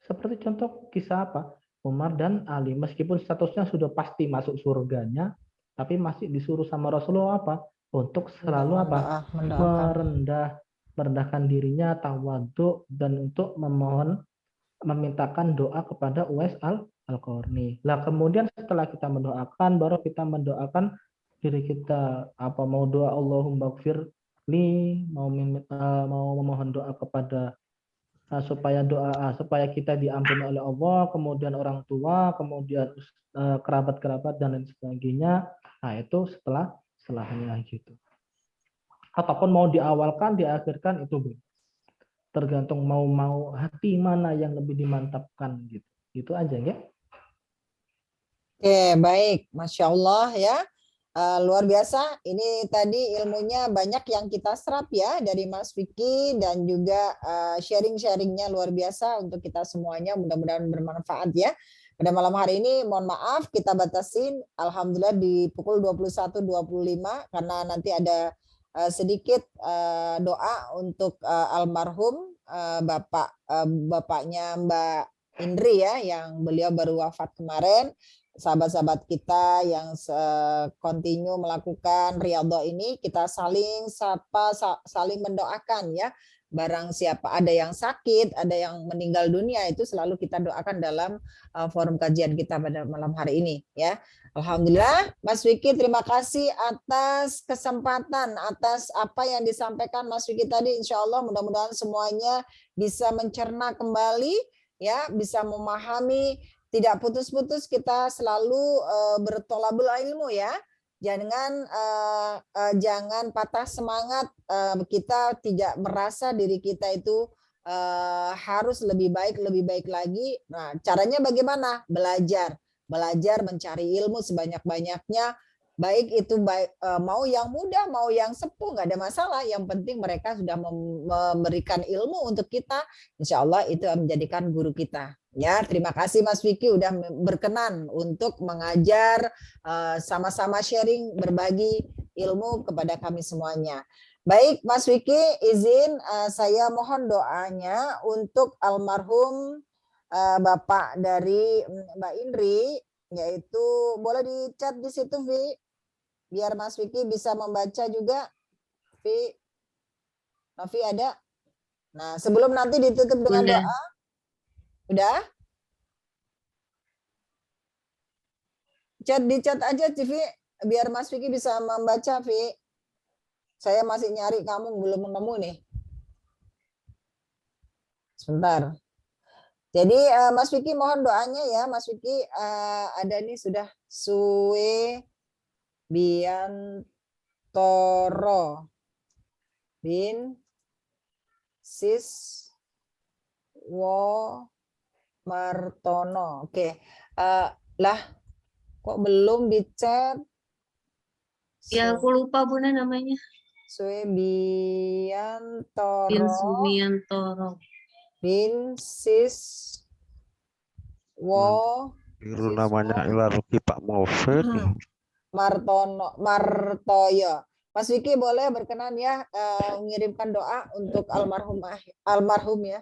Seperti contoh kisah apa? Umar dan Ali, meskipun statusnya sudah pasti masuk surganya, tapi masih disuruh sama Rasulullah apa? Untuk selalu apa? Merendahkan dirinya, tawadhu, dan untuk memintakan doa kepada Uwais al-Qarni. Lah kemudian setelah kita mendoakan, baru kita mendoakan diri kita, apa mau doa Allahumma gfir li, mau memohon doa kepada supaya kita diampuni oleh Allah, kemudian orang tua, kemudian kerabat-kerabat dan lain sebagainya. Nah, itu setelah setelahnya gitu. Ataupun mau diawalkan, diakhirkan itu bebas. Tergantung mau hati mana yang lebih dimantapkan gitu. Itu aja ya. Oke, baik. Masya Allah ya. Luar biasa. Ini tadi ilmunya banyak yang kita serap ya dari Mas Vicky dan juga sharing-sharingnya luar biasa untuk kita semuanya. Mudah-mudahan bermanfaat ya. Pada malam hari ini mohon maaf kita batasin Alhamdulillah di pukul 21.25 karena nanti ada sedikit doa untuk almarhum bapaknya Mbak Indri ya yang beliau baru wafat kemarin. Sahabat-sahabat kita yang continue melakukan riyadhah ini kita saling sapa, saling mendoakan ya. Barang siapa ada yang sakit, ada yang meninggal dunia itu selalu kita doakan dalam forum kajian kita pada malam hari ini ya. Alhamdulillah, Mas Vicky terima kasih atas kesempatan, atas apa yang disampaikan Mas Vicky tadi. Insya Allah mudah-mudahan semuanya bisa mencerna kembali ya, bisa memahami. Tidak putus-putus kita selalu bertolabul ilmu ya. Jangan patah semangat, kita tidak merasa diri kita itu harus lebih baik lagi. Nah, caranya bagaimana? Belajar mencari ilmu sebanyak-banyaknya. Baik itu mau yang muda, mau yang sepuh, nggak ada masalah. Yang penting mereka sudah memberikan ilmu untuk kita. Insya Allah itu menjadikan guru kita. Ya, terima kasih Mas Vicky udah berkenan untuk mengajar, sama-sama sharing, berbagi ilmu kepada kami semuanya. Baik, Mas Vicky, izin saya mohon doanya untuk almarhum Bapak dari Mbak Indri, yaitu boleh di-chat di situ, Vi, biar Mas Vicky bisa membaca juga. Vi, Novi ada? Nah, sebelum nanti ditutup dengan doa. Udah? Di chat aja, Vi, biar Mas Vicky bisa membaca, Vi. Saya masih nyari kamu, belum menemu nih. Sebentar. Jadi Mas Vicky mohon doanya ya, Mas Vicky ada nih sudah Suwe Biantoro bin Siswo Martono. Oke. Lah kok belum di-chat? Ya aku lupa Bunda namanya. Subiantoro. Bin Sumiantoro. Bin Siswo. Biru namanya Ilaruki Pak Mofer. Martoyo. Mas Vicky boleh berkenan ya mengirimkan doa untuk almarhum ya.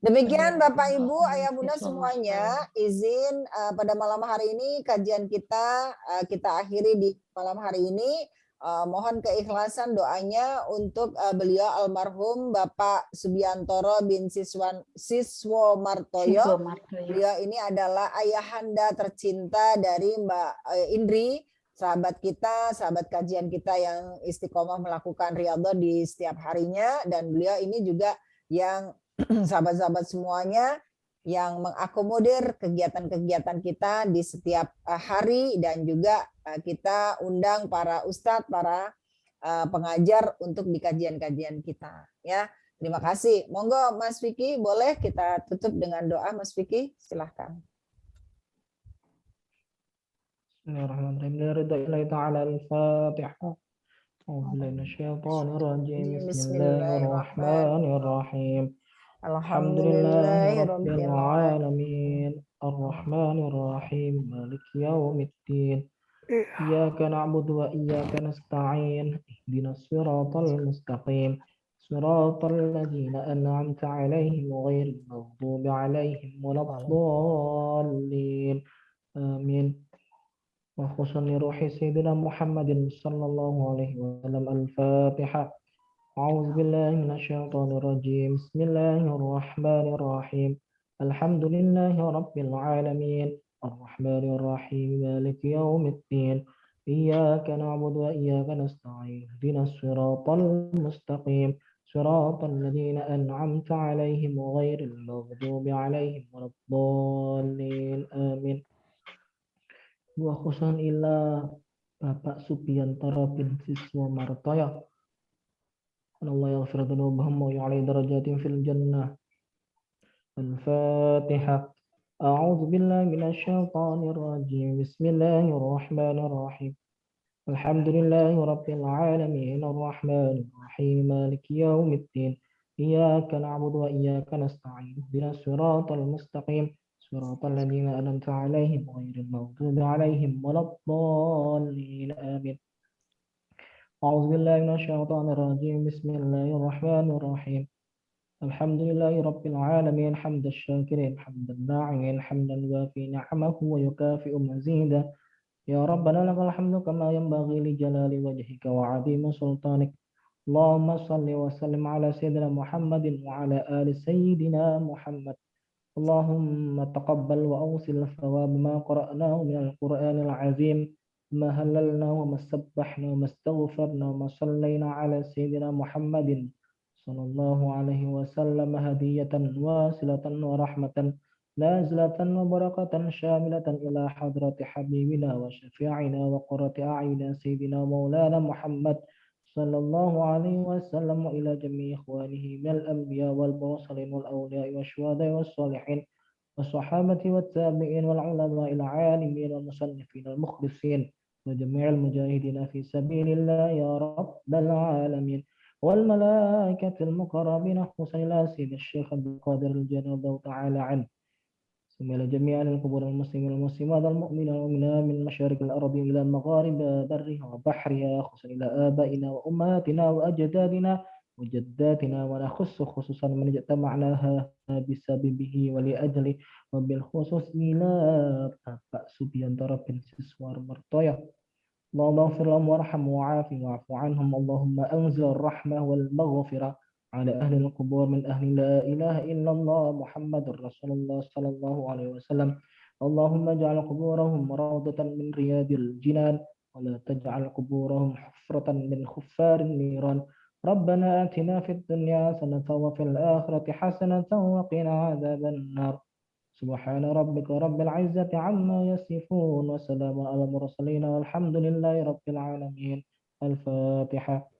Demikian Bapak Ibu, Ayah Bunda semuanya, izin pada malam hari ini kajian kita akhiri di malam hari ini. Mohon keikhlasan doanya untuk beliau almarhum Bapak Subiantoro bin Siswo Martoyo. Beliau ini adalah ayahanda tercinta dari Mbak Indri, sahabat kita, sahabat kajian kita yang istiqomah melakukan riyadhah di setiap harinya, dan beliau ini juga yang sahabat-sahabat semuanya yang mengakomodir kegiatan-kegiatan kita di setiap hari, dan juga kita undang para ustadz, para pengajar untuk di kajian-kajian kita ya. Terima kasih. Monggo Mas Vicky, boleh kita tutup dengan doa. Mas Vicky, silahkan. Bismillahirrahmanirrahim. Alhamdulillahirabbil alamin. Arrahmanir rahim. Maliki yaumiddin. Iyyaka na'budu wa iyyaka nasta'in. Ihdinas siratal mustaqim. Siratal ladzina an'amta 'alaihim ghairil maghdubi 'alaihim waladdallin. Amin. Wa khususan ruhi sayyidina Muhammadin sallallahu alaihi wasallam. Al-Fatihah. أعوذ بالله من الشيطان الرجيم بسم الله الرحمن الرحيم الحمد لله رب العالمين الرحمن الرحيم مالك يوم الدين إياك نعبد وإياك نستعين اهدنا الصراط المستقيم صراط الذين أنعمت عليهم غير المغضوب عليهم ولا الضالين آمين وخصوصا إلى Bapak Subiantoro bin Siswa Martoyo. Allah yaghfir dzunubahum wa yu'li darajatin fil jannah. Al-Fatihah. A'udzu billahi minasy syaithanir rajim. Bismillahirrahmanirrahim. Alhamdulillahi rabbil alamin arrahmanir rahim maliki yaumiddin. Iyyaka na'budu wa iyyaka nasta'in. Ihdinas siratal mustaqim. Siratal ladzina an'amta 'alaihim ghairil maghdubi 'alaihim waladdallin. Amin. أعوذ بالله من الشيطان الرجيم بسم الله الرحمن الرحيم الحمد لله رب العالمين حمد الشاكرين حمد الناعمين حمدا يوافي نعمه ويكافئ مزيدا يا ربنا لك الحمد كما ينبغي لجلال وجهك وعظيم سلطانك اللهم صل وسلم على سيدنا محمد وعلى آل سيدنا محمد اللهم تقبل وأوصل الثواب ما قرأناه من القرآن العظيم ما هللنا وما سبحنا وما استغفرنا وما صلينا على سيدنا محمد صلى الله عليه وسلم هدية واصلة ورحمة نازلة وبركة شاملة إلى حضرة حبيبنا وشفيعنا وقرة أعيننا سيدنا مولانا محمد صلى الله عليه وسلم وإلى جميع إخوانه من الأنبياء والمرسلين والأولياء والشهداء والصالحين والصحابة والتابعين والعلماء العالمين والمصنفين المخلصين وجميع المجاهدين في سبيل الله يا رب العالمين والملائكة المقربين خصوصا إلى سيد الشيخ عبد القادر الجليل الله تعالى عنه ثم إلى جميع القبور المسلمين والمسلمات المؤمنين والمؤمنات من مشارق الأرض إلى مغارب برها وبحرها خصوصا إلى آبائنا وأمهاتنا وأجدادنا وجداتنا ونخص خصوصا من اجتمعناها بسببه ولأجله وبالخصوص إلى Bapak Subiantoro bin Siswa Martoyo. اللهم اغفر لهم وارحم وعاف واعف عنهم اللهم أنزل الرحمة والمغفرة على أهل القبور من أهل لا إله إلا الله محمد رسول الله صلى الله عليه وسلم اللهم اجعل قبورهم روضة من رياض الجنان ولا تجعل قبورهم حفرة من خفار النيران ربنا آتنا في الدنيا حسنة وفي الآخرة حسنة وقنا عذاب النار سبحان ربك رب العزة عما يصفون وسلام على المرسلين والحمد لله رب العالمين الفاتحة.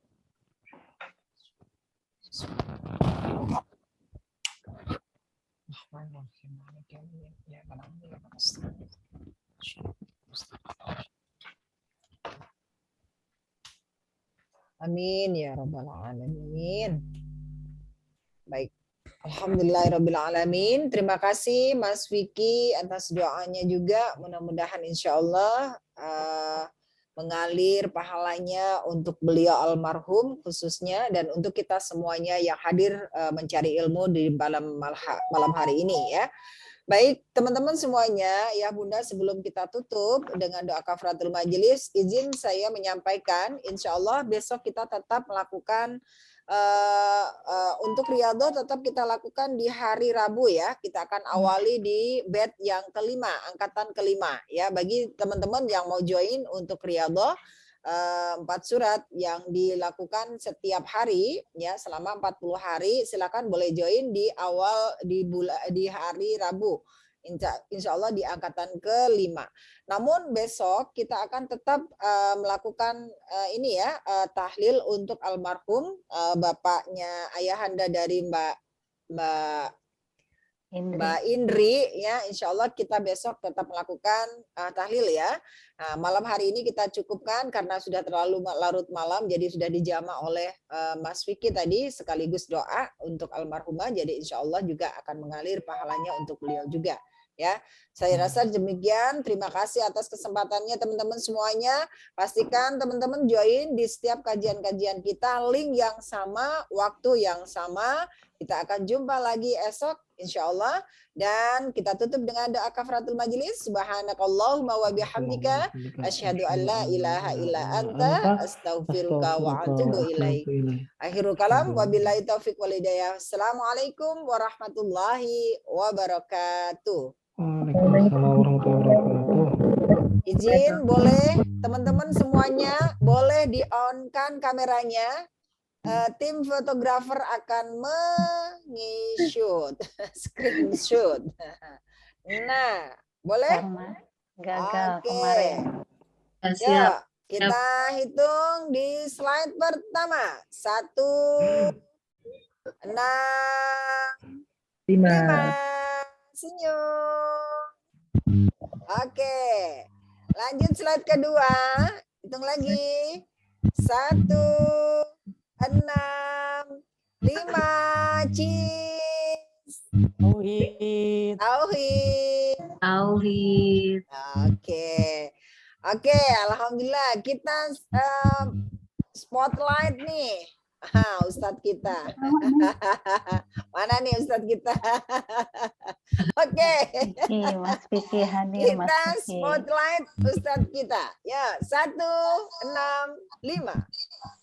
Amin ya rabbal alamin. Baik. Alhamdulillahirrabbilalamin. Terima kasih Mas Vicky atas doanya juga. Mudah-mudahan insya Allah mengalir pahalanya untuk beliau almarhum khususnya dan untuk kita semuanya yang hadir mencari ilmu di malam hari ini ya. Baik teman-teman semuanya ya Bunda, sebelum kita tutup dengan doa kafaratul majelis, izin saya menyampaikan insya Allah besok kita tetap melakukan untuk riyadhah tetap kita lakukan di hari Rabu ya. Kita akan awali di batch yang kelima, angkatan kelima ya. Bagi teman-teman yang mau join untuk riyadhah 4 surat yang dilakukan setiap hari ya selama 40 hari, silakan boleh join di awal di hari Rabu. Insya Allah di angkatan kelima. Namun besok kita akan tetap melakukan ini ya tahlil untuk almarhum bapaknya ayahanda dari Mbak Indri ya. Insya Allah kita besok tetap melakukan tahlil ya. Nah, malam hari ini kita cukupkan karena sudah terlalu larut malam, jadi sudah dijama oleh Mas Vicky tadi sekaligus doa untuk almarhumah. Jadi insya Allah juga akan mengalir pahalanya untuk beliau juga. Ya, saya rasa demikian. Terima kasih atas kesempatannya teman-teman semuanya. Pastikan teman-teman join di setiap kajian-kajian kita, link yang sama, waktu yang sama. Kita akan jumpa lagi esok insya Allah. Dan kita tutup dengan doa kafaratul majelis. Subhanakallahumma wa bihamdika asyhadu an la ilaha illa anta astaghfiruka wa atubu ilaik. Akhirul kalam wabillahi taufiq wal hidayah. Assalamualaikum warahmatullahi wabarakatuh. Waalaikumsalam warahmatullahi wabarakatuh. Izin boleh teman-teman semuanya boleh di-on-kan kameranya. Tim fotografer akan screenshot. Nah, boleh? Gagal Oke. kemarin. Ya, Kita hitung di slide pertama. 1, 6, 5. Senyum. Oke. Lanjut slide kedua. Hitung lagi. 1, 6, 5. Cheese. Tauhid. Tauhid. Tauhid. Oke. Oke, alhamdulillah kita spotlight nih. Ustadz kita. Mana nih Ustadz kita? Oke. Mas Vicky hadir, Mas Kita Vicky. spotlight Ustadz kita. Ya, 1, 6, 5.